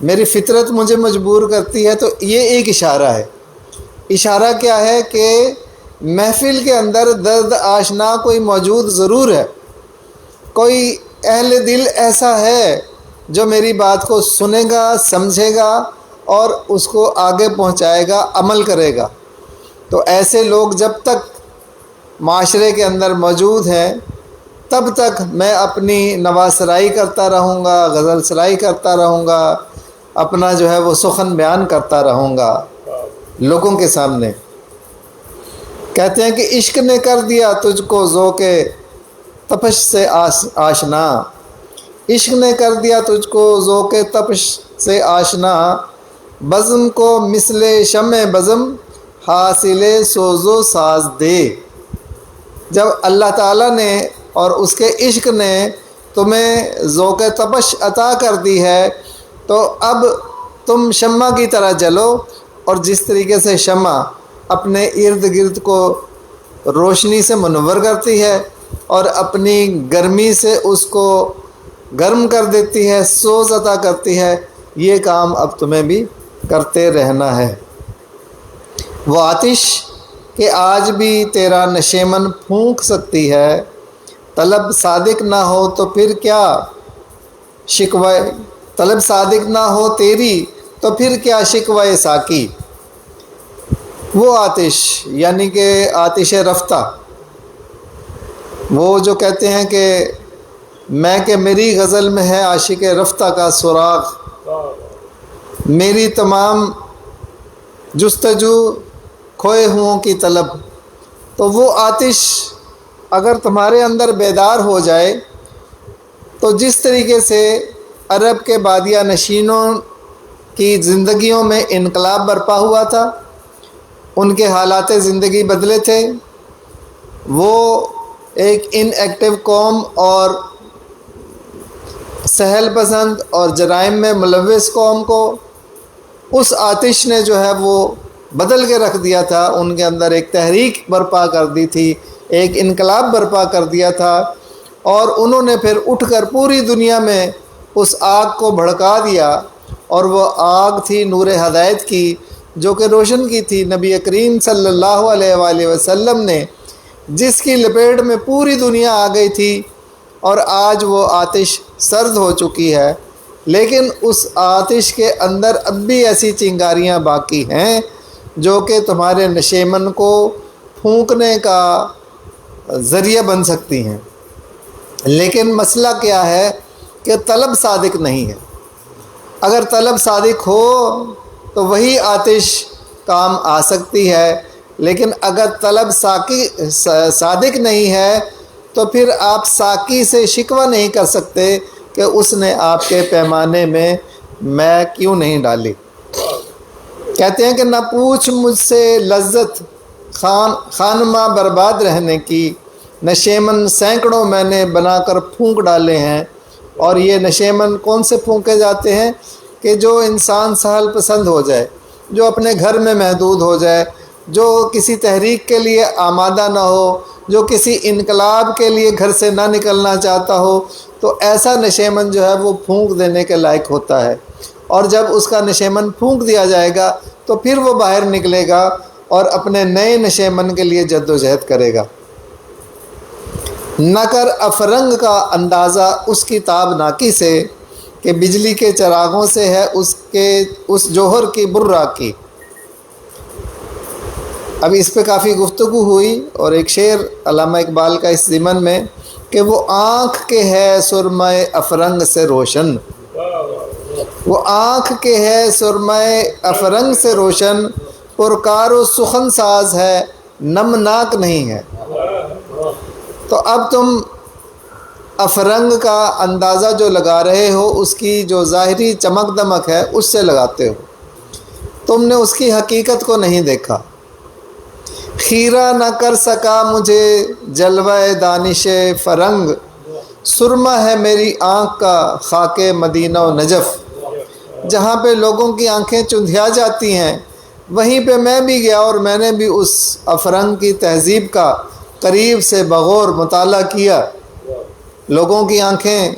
[SPEAKER 1] میری فطرت مجھے مجبور کرتی ہے، تو یہ ایک اشارہ ہے۔ اشارہ کیا ہے کہ محفل کے اندر درد آشنا کوئی موجود ضرور ہے، کوئی اہل دل ایسا ہے جو میری بات کو سنے گا، سمجھے گا اور اس کو آگے پہنچائے گا، عمل کرے گا۔ تو ایسے لوگ جب تک معاشرے کے اندر موجود ہیں تب تک میں اپنی نواسرائی کرتا رہوں گا، غزل سرائی کرتا رہوں گا، اپنا جو ہے وہ سخن بیان کرتا رہوں گا لوگوں کے سامنے۔ کہتے ہیں کہ عشق نے کر دیا تجھ کو ذوق تپش سے آشنا، عشق نے کر دیا تجھ کو ذوق تپش سے آشنا، بزم کو مثل شمع بزم حاصل سوز و ساز دے۔ جب اللہ تعالیٰ نے اور اس کے عشق نے تمہیں ذوق تپش عطا کر دی ہے تو اب تم شمع کی طرح جلو، اور جس طریقے سے شمع اپنے ارد گرد کو روشنی سے منور کرتی ہے اور اپنی گرمی سے اس کو گرم کر دیتی ہے، سوز عطا کرتی ہے، یہ کام اب تمہیں بھی کرتے رہنا ہے۔ وہ آتش کہ آج بھی تیرا نشیمن پھونک سکتی ہے، طلب صادق نہ ہو تو پھر کیا شکوہ، طلب صادق نہ ہو تیری تو پھر کیا شکوہ ساکی۔ وہ آتش یعنی کہ آتش رفتہ، وہ جو کہتے ہیں کہ میں کہ میری غزل میں ہے عاشق رفتہ کا سراغ، میری تمام جستجو کھوئے ہوں کی طلب۔ تو وہ آتش اگر تمہارے اندر بیدار ہو جائے تو جس طریقے سے عرب کے بادیہ نشینوں کی زندگیوں میں انقلاب برپا ہوا تھا، ان کے حالات زندگی بدلے تھے، وہ ایک ان ایکٹیو قوم اور سہل پسند اور جرائم میں ملوث قوم کو اس آتش نے جو ہے وہ بدل کے رکھ دیا تھا، ان کے اندر ایک تحریک برپا کر دی تھی، ایک انقلاب برپا کر دیا تھا، اور انہوں نے پھر اٹھ کر پوری دنیا میں اس آگ کو بھڑکا دیا، اور وہ آگ تھی نور ہدایت کی جو کہ روشن کی تھی نبی کریم صلی اللہ علیہ وآلہ وسلم نے، جس کی لپیٹ میں پوری دنیا آ گئی تھی، اور آج وہ آتش سرد ہو چکی ہے، لیکن اس آتش کے اندر اب بھی ایسی چنگاریاں باقی ہیں جو کہ تمہارے نشیمن کو پھونکنے کا ذریعہ بن سکتی ہیں۔ لیکن مسئلہ کیا ہے کہ طلب صادق نہیں ہے۔ اگر طلب صادق ہو تو وہی آتش کام آ سکتی ہے، لیکن اگر طلب صادق نہیں ہے تو پھر آپ ساقی سے شکوہ نہیں کر سکتے کہ اس نے آپ کے پیمانے میں کیوں نہیں ڈالی۔ کہتے ہیں کہ نہ پوچھ مجھ سے لذت خانماں برباد رہنے کی، نشیمن سینکڑوں میں نے بنا کر پھونک ڈالے ہیں۔ اور یہ نشیمن کون سے پھونکے جاتے ہیں کہ جو انسان سہل پسند ہو جائے، جو اپنے گھر میں محدود ہو جائے، جو کسی تحریک کے لیے آمادہ نہ ہو، جو کسی انقلاب کے لیے گھر سے نہ نکلنا چاہتا ہو، تو ایسا نشیمن جو ہے وہ پھونک دینے کے لائق ہوتا ہے۔ اور جب اس کا نشیمن پھونک دیا جائے گا تو پھر وہ باہر نکلے گا اور اپنے نئے نشیمن کے لیے جد و جہد کرے گا۔ نہ کر افرنگ کا اندازہ اس کی تابناکی سے کہ بجلی کے چراغوں سے ہے اس جوہر کی برا کی۔ اب اس پہ کافی گفتگو ہوئی، اور ایک شعر علامہ اقبال کا اس ضمن میں کہ وہ آنکھ کے ہے سرمہ افرنگ سے روشن، وہ آنکھ کے ہے سرمہ افرنگ سے روشن، پرکار و سخن ساز ہے نمناک نہیں ہے۔ تو اب تم افرنگ کا اندازہ جو لگا رہے ہو اس کی جو ظاہری چمک دمک ہے اس سے لگاتے ہو، تم نے اس کی حقیقت کو نہیں دیکھا۔ خیرہ نہ کر سکا مجھے جلوہ دانش فرنگ، سرمہ ہے میری آنکھ کا خاک مدینہ و نجف۔ جہاں پہ لوگوں کی آنکھیں چندھیا جاتی ہیں وہیں پہ میں بھی گیا، اور میں نے بھی اس افرنگ کی تہذیب کا قریب سے بغور مطالعہ کیا۔ لوگوں کی آنکھیں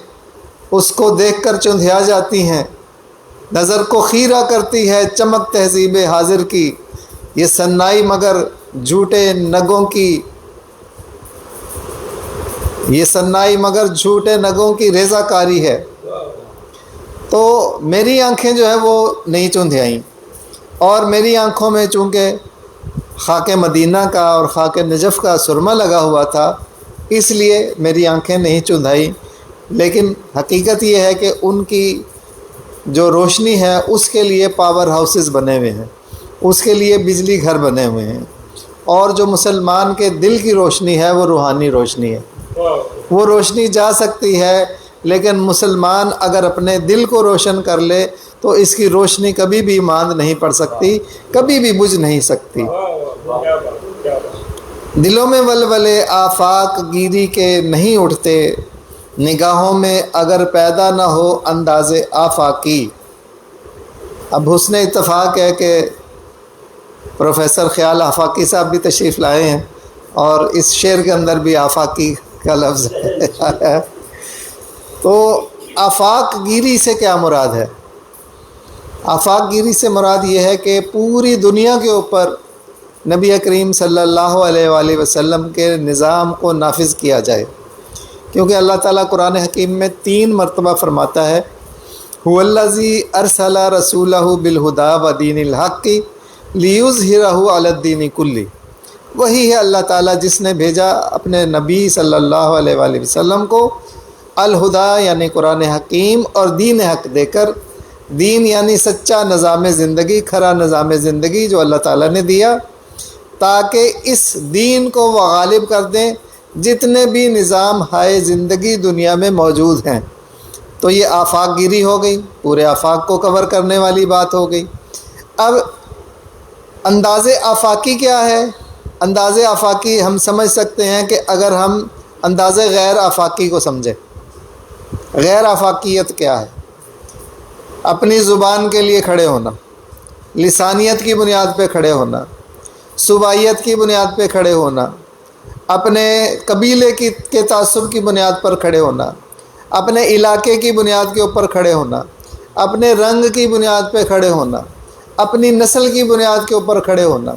[SPEAKER 1] اس کو دیکھ کر چندھیا جاتی ہیں، نظر کو خیرہ کرتی ہے چمک تہذیب حاضر کی، یہ سنائی مگر جھوٹے نگوں کی، یہ سنائی مگر جھوٹے نگوں کی ریزہ کاری ہے۔ تو میری آنکھیں جو ہے وہ نہیں چندھیائیں، اور میری آنکھوں میں چونکہ خاک مدینہ کا اور خاک نجف کا سرما لگا ہوا تھا، اس لیے میری آنکھیں نہیں چندھائیں، لیکن حقیقت یہ ہے کہ ان کی جو روشنی ہے اس کے لیے پاور ہاؤسز بنے ہوئے ہیں، اس کے لیے بجلی گھر بنے ہوئے ہیں، اور جو مسلمان کے دل کی روشنی ہے وہ روحانی روشنی ہے، وہ روشنی جا سکتی ہے، لیکن مسلمان اگر اپنے دل کو روشن کر لے تو اس کی روشنی کبھی بھی ماند نہیں پڑ سکتی، کبھی بھی بجھ نہیں سکتی۔ دلوں میں ولولے آفاق گیری کے نہیں اٹھتے، نگاہوں میں اگر پیدا نہ ہو انداز آفاقی۔ اب حسن اتفاق ہے کہ پروفیسر خیال آفاقی صاحب بھی تشریف لائے ہیں، اور اس شعر کے اندر بھی آفاقی کا لفظ ہے۔ تو آفاق گیری سے کیا مراد ہے؟ آفاق گیری سے مراد یہ ہے کہ پوری دنیا کے اوپر نبی کریم صلی اللہ علیہ وآلہ وسلم کے نظام کو نافذ کیا جائے، کیونکہ اللہ تعالیٰ قرآن حکیم میں 3 مرتبہ فرماتا ہے هو الذی ارسل رسولہ بالہدی ودین الحق لیظہرہ علی الدین کلہ۔ وہی ہے اللہ تعالیٰ جس نے بھیجا اپنے نبی صلی اللہ علیہ وآلہ وسلم کو الہدی یعنی قرآن حکیم اور دین حق دے کر، دین یعنی سچا نظام زندگی، کھرا نظام زندگی جو اللہ تعالیٰ نے دیا، تاکہ اس دین کو وہ غالب کر دیں جتنے بھی نظام ہائے زندگی دنیا میں موجود ہیں۔ تو یہ آفاق گیری ہو گئی، پورے آفاق کو کور کرنے والی بات ہو گئی۔ اب انداز آفاقی کیا ہے؟ انداز آفاقی ہم سمجھ سکتے ہیں کہ اگر ہم انداز غیر آفاقی کو سمجھیں۔ غیر آفاقیت کیا ہے؟ اپنی زبان کے لیے کھڑے ہونا، لسانیت کی بنیاد پہ کھڑے ہونا، صوبائیت کی بنیاد پہ کھڑے ہونا، اپنے قبیلے کے تعصب کی بنیاد پر کھڑے ہونا، اپنے علاقے کی بنیاد کے اوپر کھڑے ہونا، اپنے رنگ کی بنیاد پہ کھڑے ہونا، اپنی نسل کی بنیاد کے اوپر کھڑے ہونا،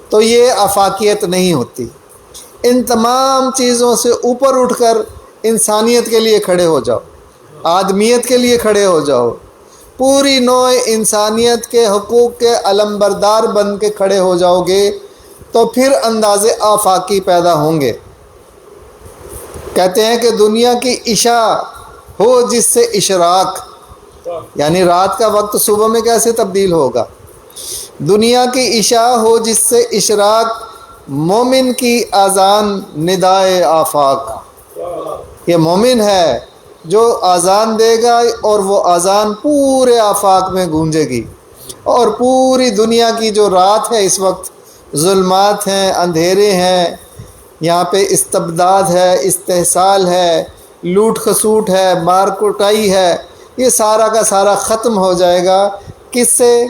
[SPEAKER 1] تو یہ آفاقیت نہیں ہوتی۔ ان تمام چیزوں سے اوپر اٹھ کر انسانیت کے لیے کھڑے ہو جاؤ، آدمیت کے لیے کھڑے ہو جاؤ، پوری نوع انسانیت کے حقوق کے علمبردار بن کے کھڑے ہو جاؤ گے تو پھر انداز آفاقی پیدا ہوں گے۔ کہتے ہیں کہ دنیا کی عشاء ہو جس سے اشراق، یعنی رات کا وقت صبح میں کیسے تبدیل ہوگا؟ دنیا کی عشاء ہو جس سے اشراق، مومن کی اذان ندائے آفاق۔ یہ مومن ہے جو اذان دے گا اور وہ اذان پورے آفاق میں گونجے گی، اور پوری دنیا کی جو رات ہے اس وقت ظلمات ہیں، اندھیرے ہیں، یہاں پہ استبداد ہے، استحصال ہے، لوٹ خسوٹ ہے، مار کٹائی ہے، یہ سارا کا سارا ختم ہو جائے گا۔ کس سے؟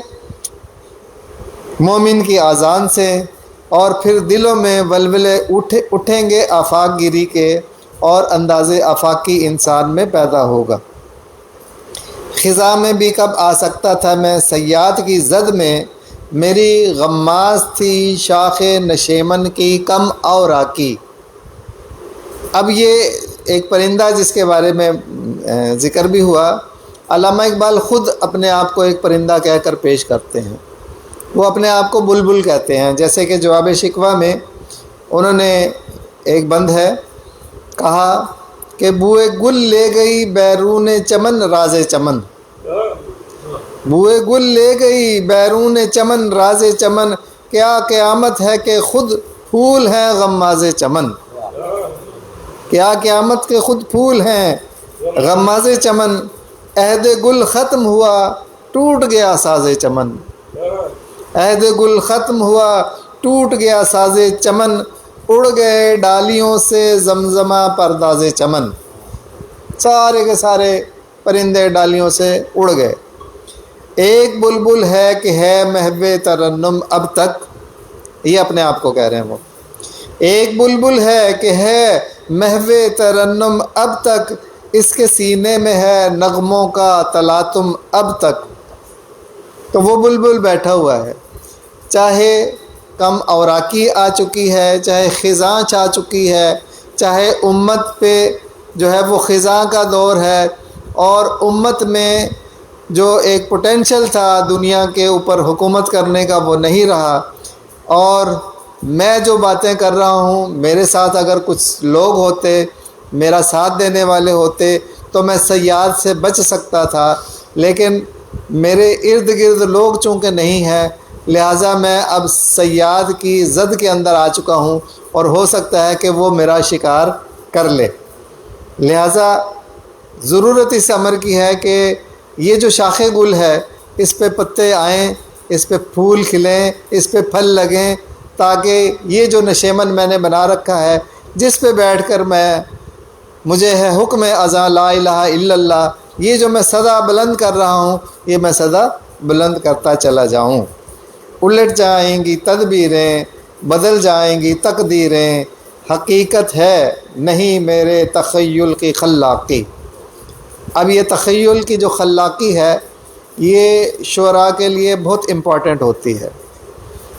[SPEAKER 1] مومن کی اذان سے۔ اور پھر دلوں میں ولولے اٹھیں گے آفاق گیری کے، اور انداز آفاقی انسان میں پیدا ہوگا۔ خزاں میں بھی کب آ سکتا تھا میں صیاد کی زد میں، میری غماز تھی شاخ نشیمن کی کم اورا کی۔ اب یہ ایک پرندہ جس کے بارے میں ذکر بھی ہوا، علامہ اقبال خود اپنے آپ کو ایک پرندہ کہہ کر پیش کرتے ہیں۔ وہ اپنے آپ کو بلبل کہتے ہیں، جیسے کہ جواب شکوہ میں انہوں نے ایک بند ہے کہا کہ بوئے گل لے گئی بیرون چمن راز چمن، بوئے گل لے گئی بیرون چمن راز چمن، کیا قیامت ہے کہ خود پھول ہیں غماز چمن، کیا قیامت کے خود پھول ہیں غماز چمن، عہد گل ختم ہوا ٹوٹ گیا ساز چمن، عہد گل ختم ہوا ٹوٹ گیا ساز چمن، اڑ گئے ڈالیوں سے زمزمہ پرداز چمن، سارے کے سارے پرندے ڈالیوں سے اڑ گئے۔ ایک بلبل ہے کہ ہے محو ترنم اب تک، یہ اپنے آپ کو کہہ رہے ہیں وہ، ایک بلبل ہے کہ ہے محو ترنم اب تک، اس کے سینے میں ہے نغموں کا تلاطم اب تک، تو وہ بلبل بیٹھا ہوا ہے، چاہے کم اوراقی آ چکی ہے، چاہے خزاں آ چکی ہے، چاہے امت پہ جو ہے وہ خزاں کا دور ہے، اور امت میں جو ایک پوٹینشل تھا دنیا کے اوپر حکومت کرنے کا وہ نہیں رہا، اور میں جو باتیں کر رہا ہوں میرے ساتھ اگر کچھ لوگ ہوتے، میرا ساتھ دینے والے ہوتے تو میں صیاد سے بچ سکتا تھا، لیکن میرے ارد گرد لوگ چونکہ نہیں ہیں، لہٰذا میں اب صیاد کی زد کے اندر آ چکا ہوں، اور ہو سکتا ہے کہ وہ میرا شکار کر لے۔ لہٰذا ضرورت اس امر کی ہے کہ یہ جو شاخ گل ہے اس پہ پتے آئیں، اس پہ پھول کھلیں، اس پہ پھل لگیں، تاکہ یہ جو نشیمن میں نے بنا رکھا ہے جس پہ بیٹھ کر مجھے ہے حکم اذاں لا الہ الا اللہ، یہ جو میں صدا بلند کر رہا ہوں یہ میں صدا بلند کرتا چلا جاؤں۔ الٹ جائیں گی تدبیریں، بدل جائیں گی تقدیریں، حقیقت ہے نہیں میرے تخیل کی خلاقی۔ اب یہ تخیل کی جو خلاقی ہے یہ شعراء کے لیے بہت امپورٹنٹ ہوتی ہے۔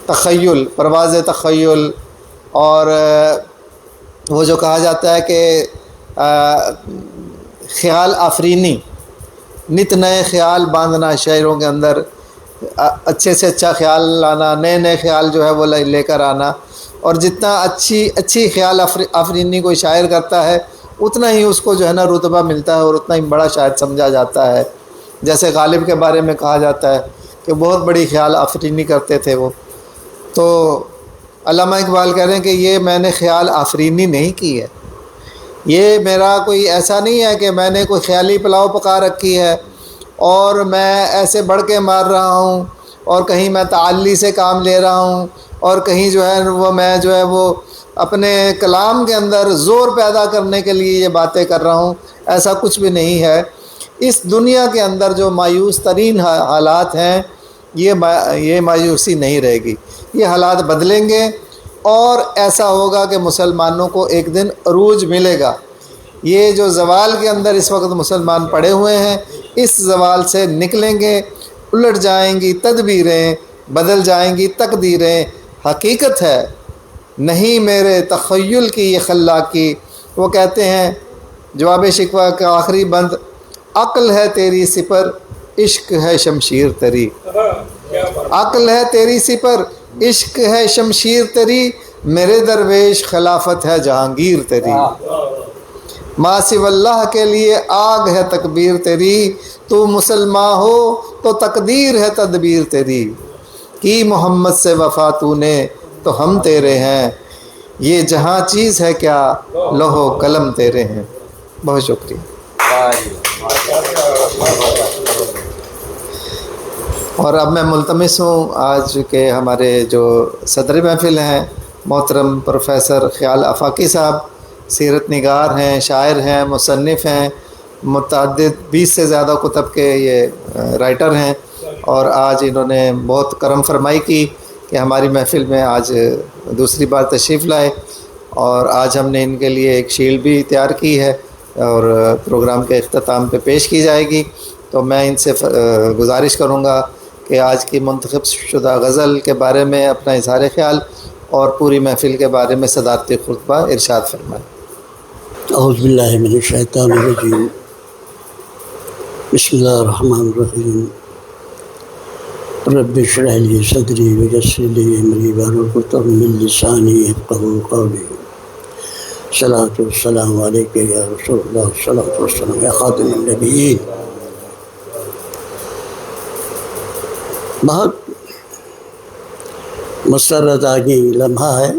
[SPEAKER 1] تخیل، پرواز تخیل، اور وہ جو کہا جاتا ہے کہ خیال آفرینی، نت نئے خیال باندھنا شاعروں کے اندر، اچھے سے اچھا خیال لانا، نئے نئے خیال جو ہے وہ لے کر آنا، اور جتنا اچھی خیال آفرینی کوئی شاعر کرتا ہے اتنا ہی اس کو جو ہے نا رتبہ ملتا ہے اور اتنا ہی بڑا شاعر سمجھا جاتا ہے۔ جیسے غالب کے بارے میں کہا جاتا ہے کہ بہت بڑی خیال آفرینی کرتے تھے وہ، تو علامہ اقبال کہہ رہے ہیں کہ یہ میں نے خیال آفرینی نہیں کی ہے، یہ میرا کوئی ایسا نہیں ہے کہ میں نے کوئی خیالی پلاؤ پکا رکھی ہے اور میں ایسے بڑھ کے مار رہا ہوں، اور کہیں میں تعلی سے کام لے رہا ہوں، اور کہیں جو ہے وہ میں جو ہے وہ اپنے کلام کے اندر زور پیدا کرنے کے لیے یہ باتیں کر رہا ہوں، ایسا کچھ بھی نہیں ہے۔ اس دنیا کے اندر جو مایوس ترین حالات ہیں یہ مایوسی نہیں رہے گی، یہ حالات بدلیں گے، اور ایسا ہوگا کہ مسلمانوں کو ایک دن عروج ملے گا۔ یہ جو زوال کے اندر اس وقت مسلمان پڑے ہوئے ہیں اس زوال سے نکلیں گے، الٹ جائیں گی تدبیریں، بدل جائیں گی تقدیریں، حقیقت ہے نہیں میرے تخیل کی یہ خلاقی۔ وہ کہتے ہیں جواب شکوہ کا آخری بند، عقل ہے تیری سپر عشق ہے شمشیر تری، عقل ہے تیری سپر عشق ہے شمشیر تری، میرے درویش خلافت ہے جہانگیر تیری، ما سوی اللہ کے لیے آگ ہے تکبیر تیری، تو مسلمان ہو تو تقدیر ہے تدبیر تیری، کی محمد سے وفا تو نے تو ہم تیرے ہیں، یہ جہاں چیز ہے کیا لوح و قلم تیرے ہیں۔ بہت شکریہ۔ اور اب میں ملتمس ہوں آج کے ہمارے جو صدر محفل ہیں محترم پروفیسر خیال آفاقی صاحب، سیرت نگار ہیں، شاعر ہیں، مصنف ہیں، متعدد 20 سے زیادہ کتب کے یہ رائٹر ہیں، اور آج انہوں نے بہت کرم فرمائی کی کہ ہماری محفل میں آج دوسری بار تشریف لائے، اور آج ہم نے ان کے لیے ایک شیلڈ بھی تیار کی ہے اور پروگرام کے اختتام پہ پیش کی جائے گی۔ تو میں ان سے گزارش کروں گا کہ آج کی منتخب شدہ غزل کے بارے میں اپنا اظہار خیال اور پوری محفل کے بارے میں صدارتی خطبہ ارشاد فرمائیں۔
[SPEAKER 2] اعوذ باللہ من الشیطان الرجیم، بسم اللہ الرحمن الرحیم، رب اشرح لی صدری ویسر لی امری واحلل عقدۃ من لسانی یفقہوا قولی، صلاۃ والسلام علیک یا رسول اللہ، صلاۃ والسلام یا خاتم النبیین۔ بہت مسرت آگی لمحہ ہے،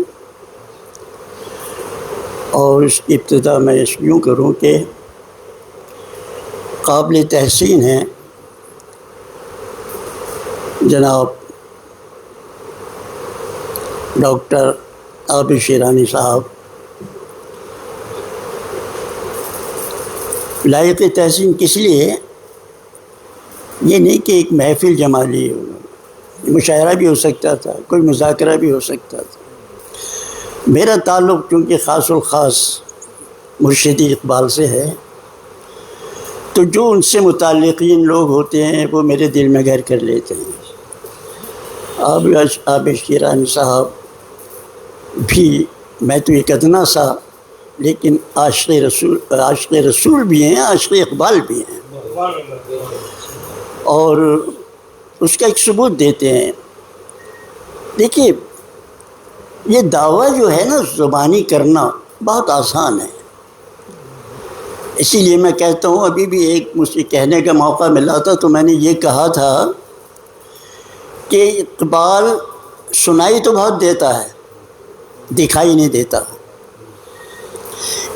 [SPEAKER 2] اور اس کی ابتدا میں یوں کروں کہ قابل تحسین ہے جناب ڈاکٹر عابد شیرانی صاحب، لائق تحسین کس لیے؟ یہ نہیں کہ ایک محفل جما لی، مشاعرہ بھی ہو سکتا تھا، کوئی مذاکرہ بھی ہو سکتا تھا۔ میرا تعلق چونکہ خاص الخاص مرشدی اقبال سے ہے، تو جو ان سے متعلقین لوگ ہوتے ہیں وہ میرے دل میں گھر کر لیتے ہیں۔ آپ شیرانی صاحب بھی، میں تو ایک ادنا سا لیکن عاشق رسول بھی ہیں، عاشق اقبال بھی ہیں، اور اس کا ایک ثبوت دیتے ہیں. دیکھیے یہ دعویٰ جو ہے نا زبانی کرنا بہت آسان ہے، اسی لیے میں کہتا ہوں، ابھی بھی ایک مجھ سے کہنے کا موقع ملا تھا تو میں نے یہ کہا تھا کہ اقبال سنائی تو بہت دیتا ہے، دکھائی نہیں دیتا.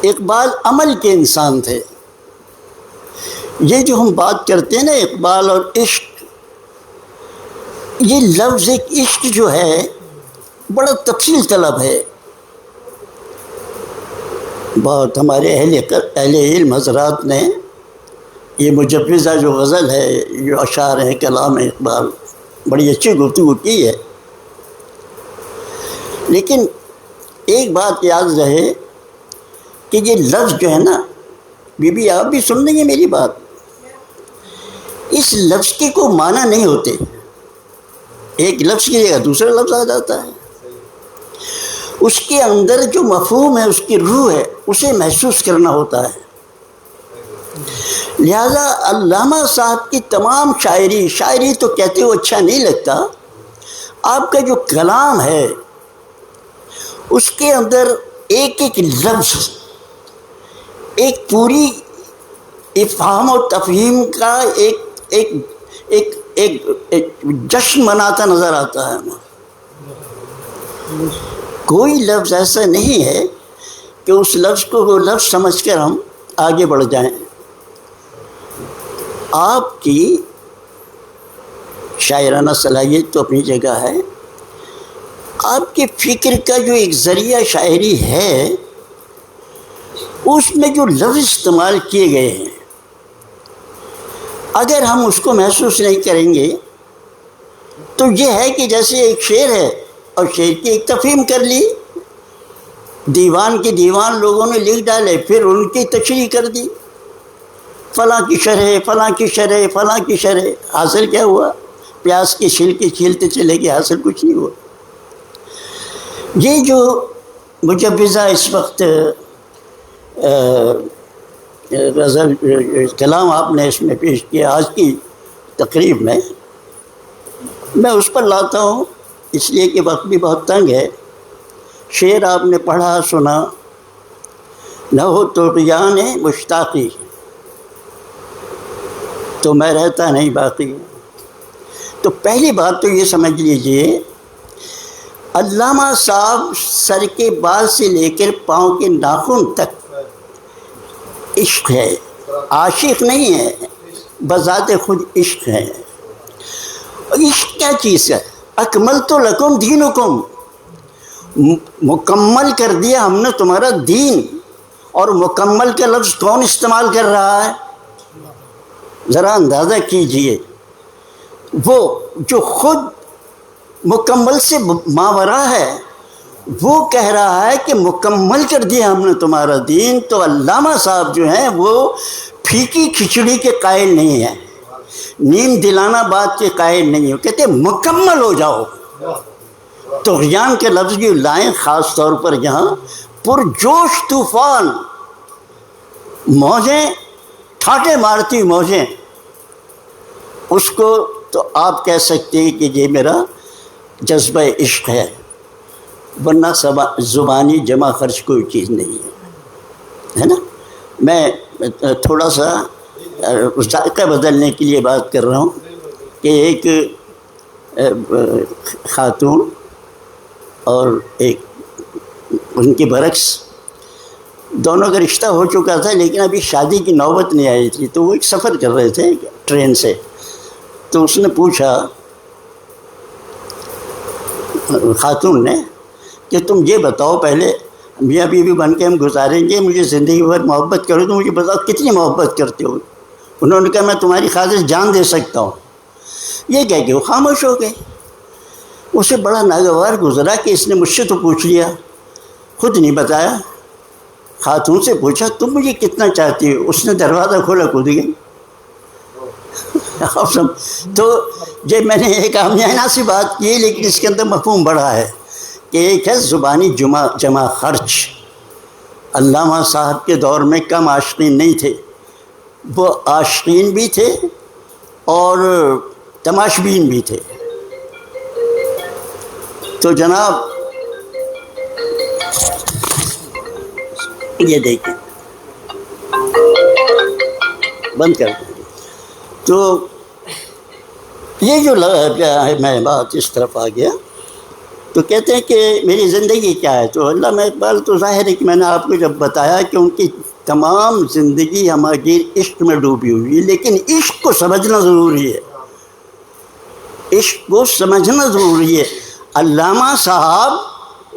[SPEAKER 2] اقبال عمل کے انسان تھے. یہ جو ہم بات کرتے ہیں نا اقبال اور عشق، یہ لفظ ایک عشق جو ہے بڑا تفصیل طلب ہے. بہت ہمارے اہل علم حضرات نے یہ مجوزہ جو غزل ہے، جو اشعار ہیں، کلام اقبال، بڑی اچھی گفتگو کی ہے. لیکن ایک بات یاد رہے کہ یہ لفظ جو ہے نا، بی بی آپ بھی سن لیں گے میری بات، اس لفظ کے کوئی معنی نہیں ہوتے. ایک لفظ کی جگہ دوسرا لفظ آ جاتا ہے. اس کے اندر جو مفہوم ہے، اس کی روح ہے، اسے محسوس کرنا ہوتا ہے. لہذا علامہ صاحب کی تمام شاعری تو کہتے ہو اچھا نہیں لگتا، آپ کا جو کلام ہے اس کے اندر ایک ایک لفظ ایک پوری افہام و تفہیم کا ایک جشن مناتا نظر آتا ہے. کوئی لفظ ایسا نہیں ہے کہ اس لفظ کو وہ لفظ سمجھ کر ہم آگے بڑھ جائیں. آپ کی شاعرانہ صلاحیت تو اپنی جگہ ہے، آپ کے فکر کا جو ایک ذریعہ شاعری ہے، اس میں جو لفظ استعمال کیے گئے ہیں، اگر ہم اس کو محسوس نہیں کریں گے تو یہ ہے کہ جیسے ایک شعر ہے اور شعر کی ایک تفہیم کر لی، دیوان کے دیوان لوگوں نے لکھ ڈالے، پھر ان کی تشریح کر دی، فلاں کی شرح، فلاں کی شرح، فلاں کی شرح. حاصل کیا ہوا؟ پیاز کی چھیلتے چھیلتے چلے گئے، حاصل کچھ نہیں ہوا. یہ جو مجوزہ اس وقت غزل کلام آپ نے اس میں پیش کیا آج کی تقریب میں اس پر لاتا ہوں، اس لیے کہ وقت بھی بہت تنگ ہے. شعر آپ نے پڑھا سنا، نہ ہو طغیان مشتاقی تو میں رہتا نہیں باقی. تو پہلی بات تو یہ سمجھ لیجئے، علامہ صاحب سر کے بال سے لے کر پاؤں کے ناخن تک عشق ہے، عاشق نہیں ہے، بذات خود عشق ہے. عشق کیا چیز ہے؟ اکملت لکم دینکم، مکمل کر دیا ہم نے تمہارا دین. اور مکمل کا لفظ کون استعمال کر رہا ہے؟ ذرا اندازہ کیجئے. وہ جو خود مکمل سے ماورا ہے، وہ کہہ رہا ہے کہ مکمل کر دیا ہم نے تمہارا دین. تو علامہ صاحب جو ہیں وہ پھیکی کھچڑی کے قائل نہیں ہیں، نیم دلانہ بات کے قائل نہیں ہیں، کہتے ہیں مکمل ہو جاؤ. طغیان کے لفظ جو لائیں خاص طور پر یہاں، پرجوش طوفان، موجیں ٹھاٹے مارتی موجیں، اس کو تو آپ کہہ سکتے ہیں کہ یہ میرا جذبہ عشق ہے، ورنہ زبانی جمع خرچ کوئی چیز نہیں ہے نا. میں تھوڑا سا ذائقہ بدلنے کے لیے بات کر رہا ہوں کہ ایک خاتون اور ایک ان کے برعکس دونوں کا رشتہ ہو چکا تھا، لیکن ابھی شادی کی نوبت نہیں آئی تھی. تو وہ ایک سفر کر رہے تھے ٹرین سے. تو اس نے پوچھا خاتون نے کہ تم یہ بتاؤ، پہلے میاں بیوی بن کے ہم گزاریں گے، مجھے زندگی بھر محبت کرو تو مجھے بتاؤ کتنی محبت کرتے ہو. انہوں نے کہا میں تمہاری خاطر جان دے سکتا ہوں. یہ کہہ کے وہ خاموش ہو گئے. اسے بڑا ناگوار گزرا کہ اس نے مجھ سے تو پوچھ لیا، خود نہیں بتایا. خاتون سے پوچھا تم مجھے کتنا چاہتی ہو؟ اس نے دروازہ کھولا، کود گئی. تو یہ میں نے ایک عامیانہ سی بات کی، لیکن اس کے اندر مفہوم بڑا ہے کہ ایک ہے زبانی جمع خرچ. علامہ صاحب کے دور میں کم عاشقین نہیں تھے، وہ عاشقین بھی تھے اور تماشبین بھی تھے. تو جناب یہ دیکھیں، بند کر دیں. تو یہ جو میں بات اس طرف آ گیا، تو کہتے ہیں کہ میری زندگی کیا ہے. تو علامہ اقبال تو ظاہر ہے کہ میں نے آپ کو جب بتایا کہ ان کی تمام زندگی ہماری عشق میں ڈوبی ہوئی ہے، لیکن عشق کو سمجھنا ضروری ہے، عشق کو سمجھنا ضروری ہے. علامہ صاحب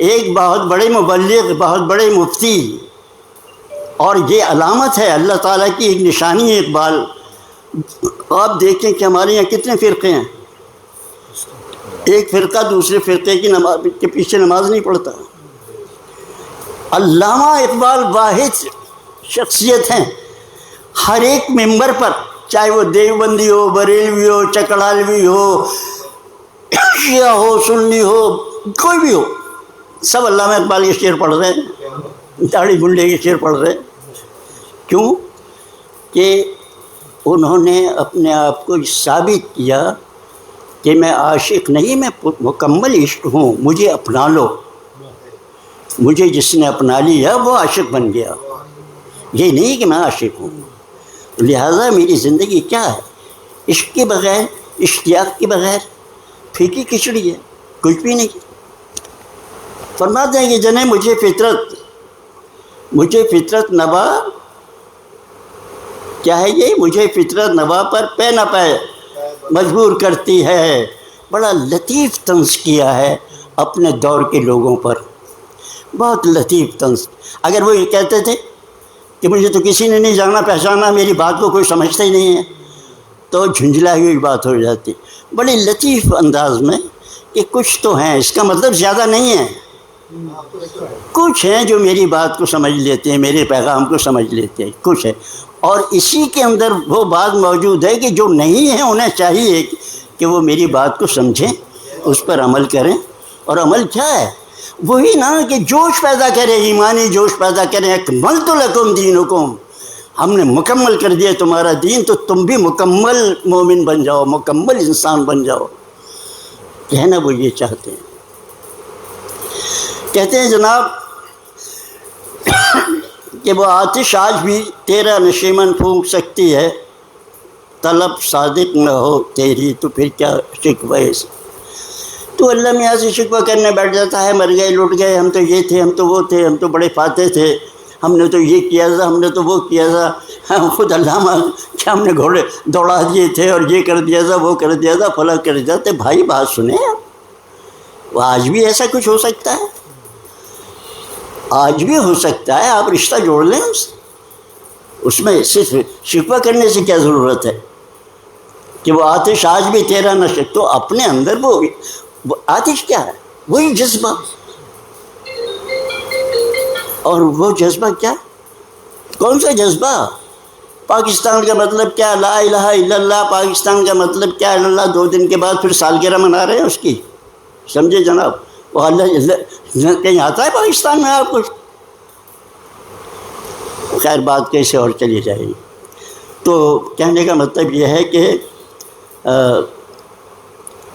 [SPEAKER 2] ایک بہت بڑے مبلغ، بہت بڑے مفتی، اور یہ علامت ہے اللہ تعالیٰ کی، ایک نشانی ہے اقبال. آپ دیکھیں کہ ہمارے یہاں کتنے فرقے ہیں، ایک فرقہ دوسرے فرقے کی نماز کے پیچھے نماز نہیں پڑھتا. علامہ اقبال واحد شخصیت ہیں، ہر ایک ممبر پر، چاہے وہ دیوبندی ہو، بریلوی ہو، چکڑالوی ہو، شیعہ ہو، سنی ہو، کوئی بھی ہو، سب علامہ اقبال کے شعر پڑھ رہے ہیں، داڑھی گنڈے کے شعر پڑھ رہے ہیں. کیوں کہ انہوں نے اپنے آپ کو ثابت کیا کہ میں عاشق نہیں، میں مکمل عشق ہوں، مجھے اپنا لو. مجھے جس نے اپنا لیا وہ عاشق بن گیا، یہ نہیں کہ میں عاشق ہوں. لہٰذا میری زندگی کیا ہے؟ عشق کے بغیر، اشتیاق کے بغیر پھیکی کھچڑی ہے، کچھ بھی نہیں. فرماتے ہیں کہ جنہیں مجھے فطرت نوا، کیا ہے یہ؟ مجھے فطرت نوا پر پے نہ پے مجبور کرتی ہے. بڑا لطیف طنز کیا ہے اپنے دور کے لوگوں پر، بہت لطیف طنز. اگر وہ یہ کہتے تھے کہ مجھے تو کسی نے نہیں جانا پہچانا، میری بات کو کوئی سمجھتا ہی نہیں ہے، تو جھنجھلائی ہوئی بات ہو جاتی. بڑے لطیف انداز میں کہ کچھ تو ہیں، اس کا مطلب زیادہ نہیں ہے، کچھ ہیں جو میری بات کو سمجھ لیتے ہیں، میرے پیغام کو سمجھ لیتے ہیں، کچھ ہے. اور اسی کے اندر وہ بات موجود ہے کہ جو نہیں ہیں انہیں چاہیے کہ وہ میری بات کو سمجھیں، اس پر عمل کریں. اور عمل کیا ہے؟ وہی نا کہ جوش پیدا کرے، ایمانی جوش پیدا کریں. اکملت لکم دینکم، ہم نے مکمل کر دیا تمہارا دین، تو تم بھی مکمل مومن بن جاؤ، مکمل انسان بن جاؤ. کہنا وہ یہ چاہتے ہیں. کہتے ہیں جناب کہ وہ آتش آج بھی تیرا نشیمن پھونک سکتی ہے، طلب صادق نہ ہو تیری تو پھر کیا شکوہ ہے. تو اللہ میاں سے شکوہ کرنے بیٹھ جاتا ہے، مر گئے، لٹ گئے، ہم تو یہ تھے، ہم تو وہ تھے، ہم تو بڑے فاتح تھے، ہم نے تو یہ کیا تھا، ہم نے تو وہ کیا تھا. ہم خود علامہ کہ ہم نے گھوڑے دوڑا دیے تھے اور یہ کر دیا تھا، وہ کر دیا تھا، فلاں کر دیا تھا. بھائی بات سنیں آپ، وہ آج بھی ایسا کچھ ہو سکتا ہے، آج بھی ہو سکتا ہے. آپ رشتہ جوڑ لیں اس میں صرف شکوہ کرنے سے کیا ضرورت ہے کہ وہ آتش آج بھی تیرا نشے. تو اپنے اندر وہ آتش کیا ہے؟ وہی جذبہ. اور وہ جذبہ کیا؟ کون سا جذبہ؟ پاکستان کا مطلب کیا؟ لا الہ الا اللہ. پاکستان کا مطلب کیا؟ اللہ 2 دن کے بعد پھر سالگرہ منا رہے ہیں اس کی، سمجھے جناب؟ وہ اللہ کہیں آتا ہے پاکستان میں آپ کچھ؟ خیر بات کیسے اور چلی جائے گی. تو کہنے کا مطلب یہ ہے کہ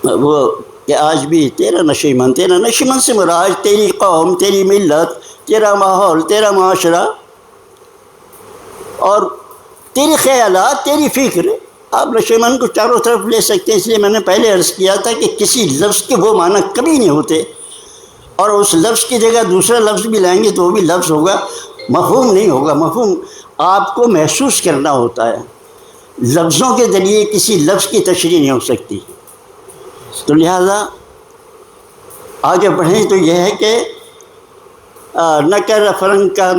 [SPEAKER 2] وہ کہ آج بھی تیرا نشیمن سے مراد تیری قوم، تیری ملت، تیرا ماحول، تیرا معاشرہ اور تیری خیالات، تیری فکر. آپ نشیمن کو چاروں طرف لے سکتے ہیں. اس لیے میں نے پہلے عرض کیا تھا کہ کسی لفظ کے وہ معنی کبھی نہیں ہوتے، اور اس لفظ کی جگہ دوسرا لفظ بھی لائیں گے تو وہ بھی لفظ ہوگا، مفہوم نہیں ہوگا. مفہوم آپ کو محسوس کرنا ہوتا ہے، لفظوں کے ذریعے کسی لفظ کی تشریح نہیں ہو سکتی. تو لہذا آگے بڑھیں تو یہ ہے کہ نہ کر فرنگ کا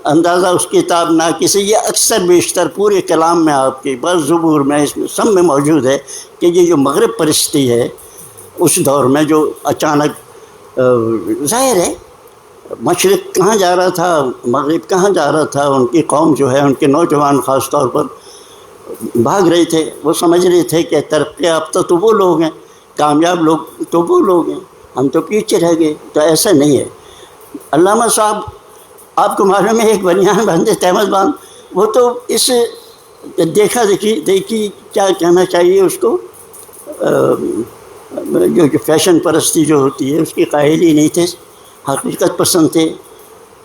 [SPEAKER 2] اندازہ اس کتاب نہ کسی، یہ اکثر بیشتر پورے کلام میں آپ کے بس زبور میں، اس میں سب میں موجود ہے کہ یہ جو مغرب پرستی ہے اس دور میں جو اچانک ظاہر ہے مشرق کہاں جا رہا تھا، مغرب کہاں جا رہا تھا. ان کی قوم جو ہے، ان کے نوجوان خاص طور پر بھاگ رہے تھے، وہ سمجھ رہے تھے کہ ترقی یافتہ تو وہ لوگ ہیں، کامیاب لوگ تو وہ لوگ ہیں، ہم تو پیچھے رہ گئے. تو ایسا نہیں ہے. علامہ صاحب آپ کو معلوم ہے ایک بنیان بندے تحمد بان، وہ تو اس دیکھی کیا کہنا چاہیے اس کو، جو فیشن پرستی جو ہوتی ہے اس کی قائل ہی نہیں تھے، حقیقت پسند تھے.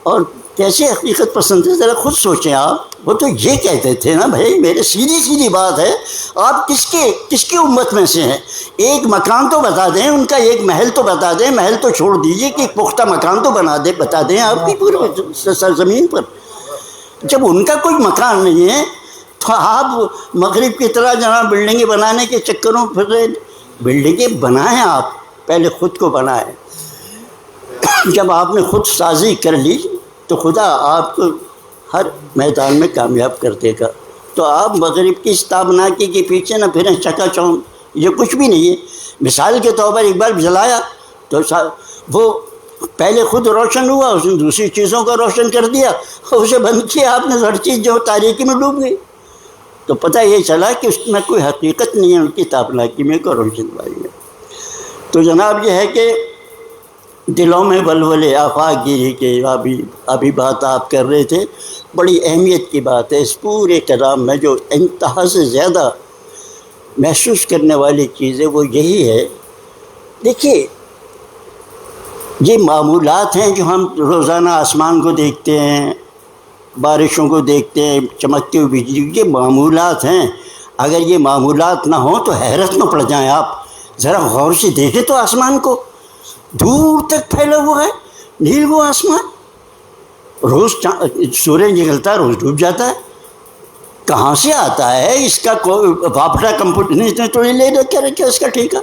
[SPEAKER 2] اور کیسے حقیقت پسند تھے ذرا خود سوچیں آپ. وہ تو یہ کہتے تھے نا بھائی میرے سیدھی بات ہے، آپ کس کی امت میں سے ہیں؟ ایک مکان تو بتا دیں ان کا، ایک محل تو بتا دیں، محل تو چھوڑ دیجئے کہ ایک پختہ مکان تو بتا دیں آپ کی پورے سرزمین پر. جب ان کا کوئی مکان نہیں ہے تو آپ مغرب کی طرح جہاں بلڈنگیں بنانے کے چکروں پھر رہے. بلڈنگیں بنائیں، آپ پہلے خود کو بنائیں. جب آپ نے خود سازی کر لی تو خدا آپ کو ہر میدان میں کامیاب کر دے گا. تو آپ مغرب کی اس تابناکی کے پیچھے نہ پھریں چکا چوند، یہ کچھ بھی نہیں ہے. مثال کے طور پر ایک بار جلایا تو وہ پہلے خود روشن ہوا، اس نے دوسری چیزوں کو روشن کر دیا، اسے بند کیا آپ نے، ہر چیز جو تاریکی میں ڈوب گئی. تو پتہ یہ چلا کہ اس میں کوئی حقیقت نہیں ہے ان کی تابناکی میں، کوئی روشن بائی میں. تو جناب یہ ہے کہ دلوں میں ولولے آفاق گیری کے ابھی بات آپ کر رہے تھے، بڑی اہمیت کی بات ہے. اس پورے کلام میں جو انتہا سے زیادہ محسوس کرنے والی چیز ہے وہ یہی ہے. دیکھیے یہ معمولات ہیں جو ہم روزانہ آسمان کو دیکھتے ہیں، بارشوں کو دیکھتے ہیں، چمکتے ہوئے بجلی، یہ معمولات ہیں. اگر یہ معمولات نہ ہوں تو حیرت میں پڑ جائیں آپ. ذرا غور سے دیکھیں تو آسمان کو، دور تک پھیلا ہوا ہے نیل وہ آسمان. روز سورج نکلتا ہے، روز ڈوب جاتا ہے. کہاں سے آتا ہے اس کا؟ کوئی واپڈا کمپنی نے تو لے کے رکھا اس کا ٹھیکہ.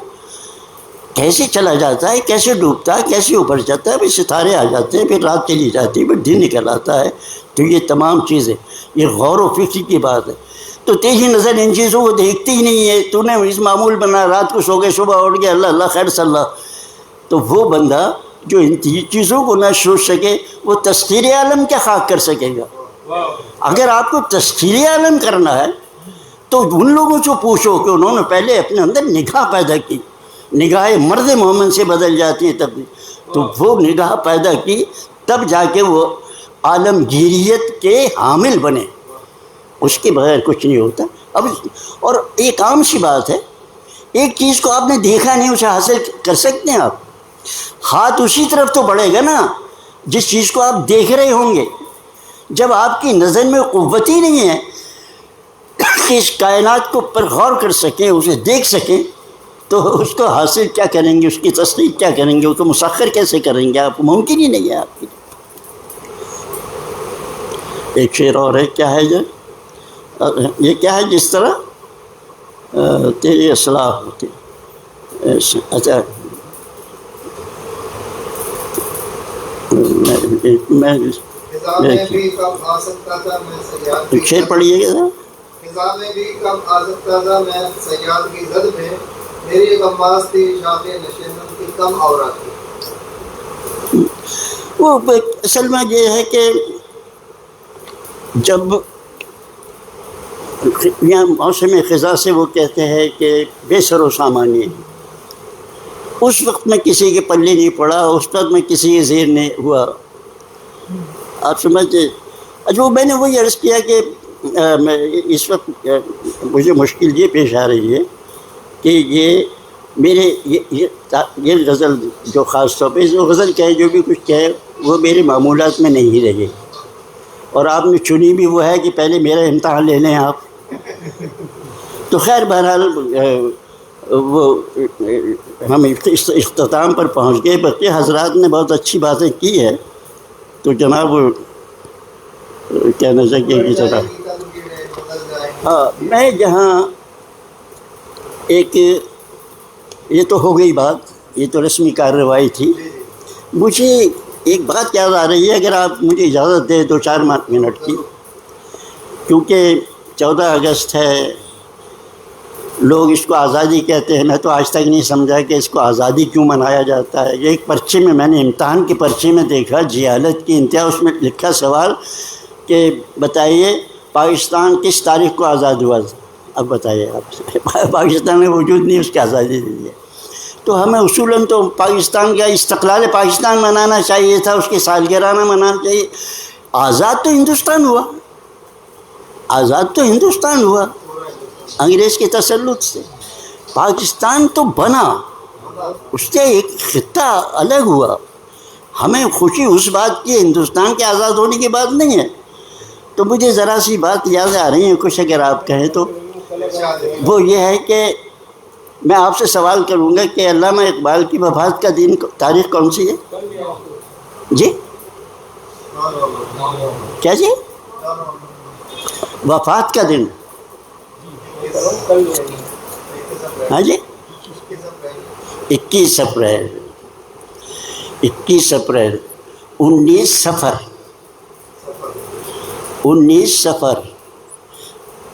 [SPEAKER 2] کیسے چلا جاتا ہے، کیسے ڈوبتا ہے، کیسے اوپر جاتا ہے، پھر ستارے آ جاتے ہیں، پھر رات چلی جاتی ہے، پھر دن نکل آتا ہے. تو یہ تمام چیزیں یہ غور و فکر کی بات ہے. تو تیزی نظر ان چیزوں کو دیکھتی ہی نہیں ہے. تو نے اس معمول بنا، رات کو سو گئے، صبح اٹھ گیا، اللہ اللہ خیر صلی اللہ. تو وہ بندہ جو ان چیزوں کو نہ سوچ سکے وہ تسخیر عالم کیا خاک کر سکے گا؟ اگر آپ کو تسخیر عالم کرنا ہے تو ان لوگوں سے پوچھو کہ انہوں نے پہلے اپنے اندر نگاہ پیدا کی. نگاہ مرد مومن سے بدل جاتی ہے تب، تو وہ نگاہ پیدا کی تب جا کے وہ عالمگیریت کے حامل بنے. اس کے بغیر کچھ نہیں ہوتا. اب اور ایک عام سی بات ہے، ایک چیز کو آپ نے دیکھا نہیں اسے حاصل کر سکتے ہیں آپ. ہاتھ اسی طرف تو بڑھے گا نا جس چیز کو آپ دیکھ رہے ہوں گے. جب آپ کی نظر میں قوت ہی نہیں ہے کہ اس کائنات کو پر غور کر سکیں، اسے دیکھ سکیں، تو اس کو حاصل کیا کریں گے، اس کی تصدیق کیا کریں گے، اس کو مسخر کیسے کریں گے آپ؟ ممکن ہی نہیں ہے آپ کی. ایک شعر اور ہے، کیا ہے یہ کیا ہے؟ جس طرح تیری اصلاح ہوتی. اچھا میں شعر پڑھیے گا.
[SPEAKER 1] خزاں میں بھی کم آ سکتا تھا میں سیاد کی زد میں، میری غماز تھی شاخ نشیمن کی کم عورت تھی.
[SPEAKER 2] وہ اصل میں یہ ہے کہ جب یہاں موسم خزاں سے وہ کہتے ہیں کہ بے سر و سامانی، اس وقت میں کسی کے پلے نہیں پڑا، اس وقت میں کسی کے زیر نہیں ہوا. آپ سمجھتے؟ جو میں نے وہی عرض کیا کہ اس وقت مجھے مشکل یہ پیش آ رہی ہے کہ یہ میرے یہ غزل جو خاص طور پہ جو غزل کہے، جو بھی کچھ کہے، وہ میرے معمولات میں نہیں رہے. اور آپ نے چنی بھی وہ ہے کہ پہلے میرا امتحان لے لیں آپ. تو خیر بہرحال وہ ہم اختتام پر پہنچ گئے. بقیہ حضرات نے بہت اچھی باتیں کی ہے. تو جناب کہنا چاہیے کہ طرح ہاں میں جہاں ایک یہ تو ہو گئی بات، یہ تو رسمی کارروائی تھی. مجھے ایک بات یاد آ رہی ہے، اگر آپ مجھے اجازت دیں 2-4 منٹ کی، کیونکہ 14 اگست ہے، لوگ اس کو آزادی کہتے ہیں. میں تو آج تک نہیں سمجھا کہ اس کو آزادی کیوں منایا جاتا ہے. یہ ایک پرچے میں نے امتحان کے پرچے میں دیکھا، جہالت کی انتہا، اس میں لکھا سوال کہ بتائیے پاکستان کس تاریخ کو آزاد ہوا تھا. اب بتائیے آپ پاکستان میں وجود نہیں، اس کی آزادی دے دی. تو ہمیں اصولاً تو پاکستان کا استقلال پاکستان منانا چاہیے تھا، اس کی سالگرہ منانا چاہیے. آزاد تو ہندوستان ہوا، آزاد تو ہندوستان ہوا انگریز کے تسلط سے. پاکستان تو بنا، اس سے ایک خطہ الگ ہوا. ہمیں خوشی اس بات کی ہندوستان کے آزاد ہونے کی بات نہیں ہے. تو مجھے ذرا سی بات یاد آ رہی ہے کچھ، اگر آپ کہیں تو. وہ یہ ہے کہ میں آپ سے سوال کروں گا کہ علامہ اقبال کی وفات کا دن تاریخ کون سی ہے؟ جی کیا جی؟ وفات کا دن؟ ہاں جی 21 اپریل 19 صفر.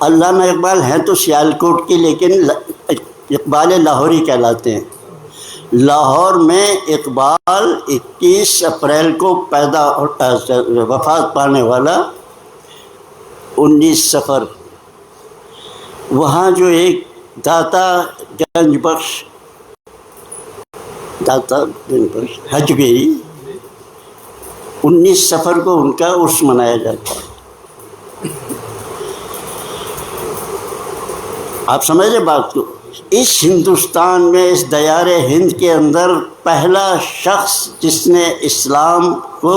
[SPEAKER 2] علامہ اقبال ہیں تو سیالکوٹ کی، لیکن اقبال لاہوری کہلاتے ہیں. لاہور میں اقبال 21 اپریل کو پیدا وفات پانے والا 19 صفر. وہاں جو ایک داتا گنج بخش حجویری 19 صفر کو ان کا عرس منایا جاتا ہے. آپ سمجھ رہے بات کو؟ اس ہندوستان میں، اس دیار ہند کے اندر پہلا شخص جس نے اسلام کو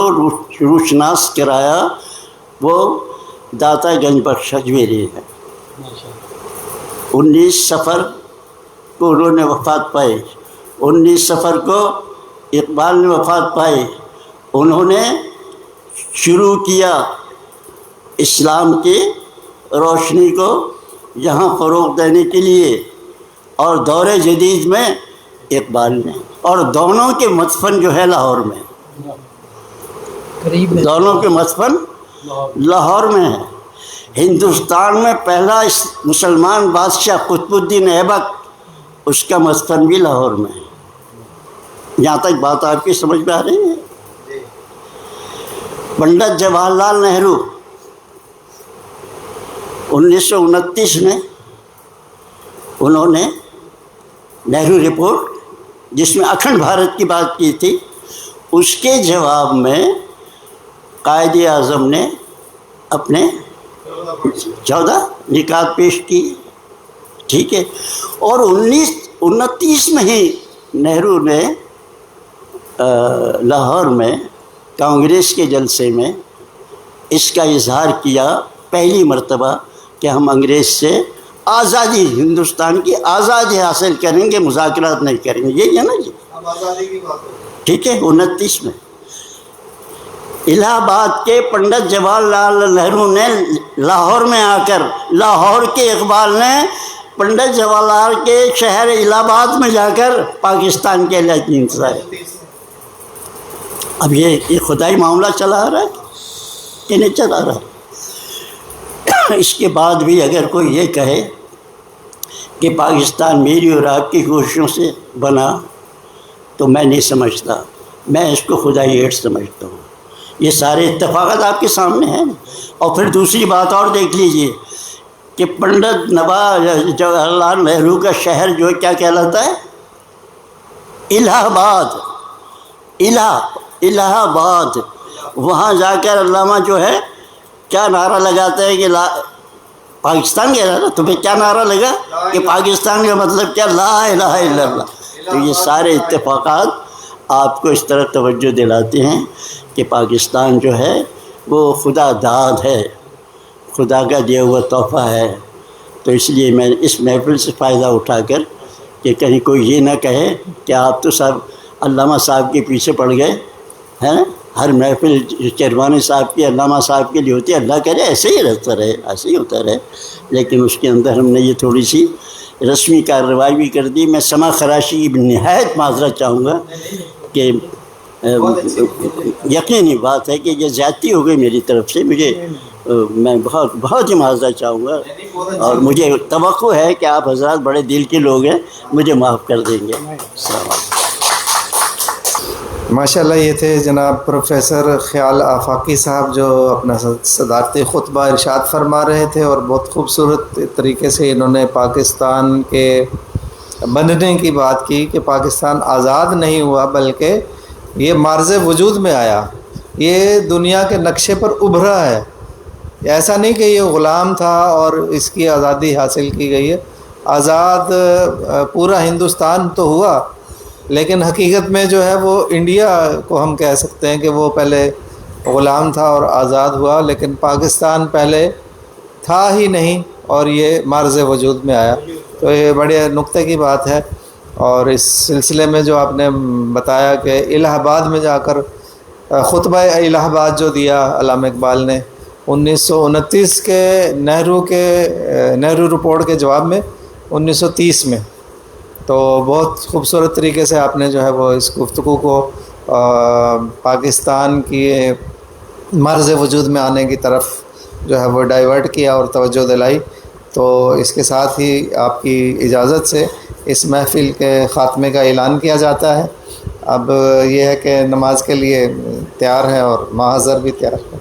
[SPEAKER 2] روشناس کرایا وہ داتا گنج بخش حجویری ہے. 19 صفر کو انہوں نے وفات پائی. 19 صفر کو اقبال نے وفات پائی. انہوں نے شروع کیا اسلام کی روشنی کو یہاں فروغ دینے کے لیے، اور دور جدید میں اقبال نے، اور دونوں کے مدفن جو ہے لاہور میں، دونوں کے مدفن لاہور میں ہے. ہندوستان میں پہلا مسلمان بادشاہ قطب الدین ایبک، اس کا مدفن بھی لاہور میں ہے. یہاں تک بات آپ کی سمجھ میں آ رہی ہے؟ پنڈت جواہر لال نہرو 1929 میں انہوں نے نہرو رپورٹ، جس میں اکھنڈ بھارت کی بات کی تھی، اس کے جواب میں قائد اعظم نے اپنے 14 نکات پیش کی. ٹھیک ہے. اور 1929 میں ہی نہرو نے لاہور میں کانگریس کے جلسے میں اس کا اظہار کیا پہلی مرتبہ کہ ہم انگریز سے آزادی، ہندوستان کی آزادی حاصل کریں گے، مذاکرات نہیں کریں گے. یہی ہے نا جی؟ ٹھیک ہے. 29 میں الہ آباد کے پنڈت جواہر لال نہرو نے لاہور میں آ کر، لاہور کے اقبال نے پنڈت جواہر لال کے شہر الہ آباد میں جا کر پاکستان کے لیے انتظار. اب یہ خدائی معاملہ چلا آ رہا ہے کہ نہیں چلا رہا؟ اس کے بعد بھی اگر کوئی یہ کہے کہ پاکستان میری اور آپ کی کوششوں سے بنا تو میں نہیں سمجھتا، میں اس کو خدائی ایڈ سمجھتا ہوں. یہ سارے اتفاقات آپ کے سامنے ہیں. اور پھر دوسری بات اور دیکھ لیجئے کہ پنڈت جواہر لال نہرو کا شہر جو کیا کہلاتا ہے؟ الہ آباد. الہ آباد. وہاں جا کر علامہ جو ہے کیا نعرہ لگاتا ہے کہ پاکستان کہہ رہا نا، تمہیں کیا نعرہ لگا کہ پاکستان کا مطلب کیا؟ لا الہ الا اللہ. تو یہ سارے اتفاقات آپ کو اس طرح توجہ دلاتے ہیں کہ پاکستان جو ہے وہ خدا داد ہے، خدا کا دیا ہوا تحفہ ہے. تو اس لیے میں اس محفل سے فائدہ اٹھا کر کہ کہیں کوئی یہ نہ کہے کہ آپ تو صاحب علامہ صاحب کے پیچھے پڑ گئے ہیں. ہر محفل چروانی صاحب کی علامہ صاحب کے لیے ہوتی ہے. اللہ کرے ایسے ہی رہتا رہے، ایسے ہی ہوتا رہے. لیکن اس کے اندر ہم نے یہ تھوڑی سی رسمی کارروائی بھی کر دی. میں سما خراشی کی نہایت معذرت چاہوں گا کہ یقینی بات ہے کہ یہ زیادتی ہو گئی میری طرف سے. میں بہت ہی معذرت چاہوں گا، اور مجھے توقع ہے کہ آپ حضرات بڑے دل کے لوگ ہیں، مجھے معاف کر دیں گے. السلام علیکم.
[SPEAKER 1] ماشاءاللہ یہ تھے جناب پروفیسر خیال آفاقی صاحب جو اپنا صدارتی خطبہ ارشاد فرما رہے تھے، اور بہت خوبصورت طریقے سے انہوں نے پاکستان کے بننے کی بات کی کہ پاکستان آزاد نہیں ہوا بلکہ یہ معرض وجود میں آیا، یہ دنیا کے نقشے پر ابھرا ہے۔ ایسا نہیں کہ یہ غلام تھا اور اس کی آزادی حاصل کی گئی ہے، آزاد پورا ہندوستان تو ہوا، لیکن حقیقت میں جو ہے وہ انڈیا کو ہم کہہ سکتے ہیں کہ وہ پہلے غلام تھا اور آزاد ہوا، لیکن پاکستان پہلے تھا ہی نہیں اور یہ معرض وجود میں آیا۔ تو یہ بڑے نقطے کی بات ہے، اور اس سلسلے میں جو آپ نے بتایا کہ الہ آباد میں جا کر خطبہ الہ آباد جو دیا علامہ اقبال نے 1929 کے نہرو رپورٹ کے جواب میں 1930 میں، تو بہت خوبصورت طریقے سے آپ نے جو ہے وہ اس گفتگو کو پاکستان کی مرز وجود میں آنے کی طرف جو ہے وہ ڈائیورٹ کیا اور توجہ دلائی۔ تو اس کے ساتھ ہی آپ کی اجازت سے اس محفل کے خاتمے کا اعلان کیا جاتا ہے۔ اب یہ ہے کہ نماز کے لیے تیار ہے اور محاضر بھی تیار ہے۔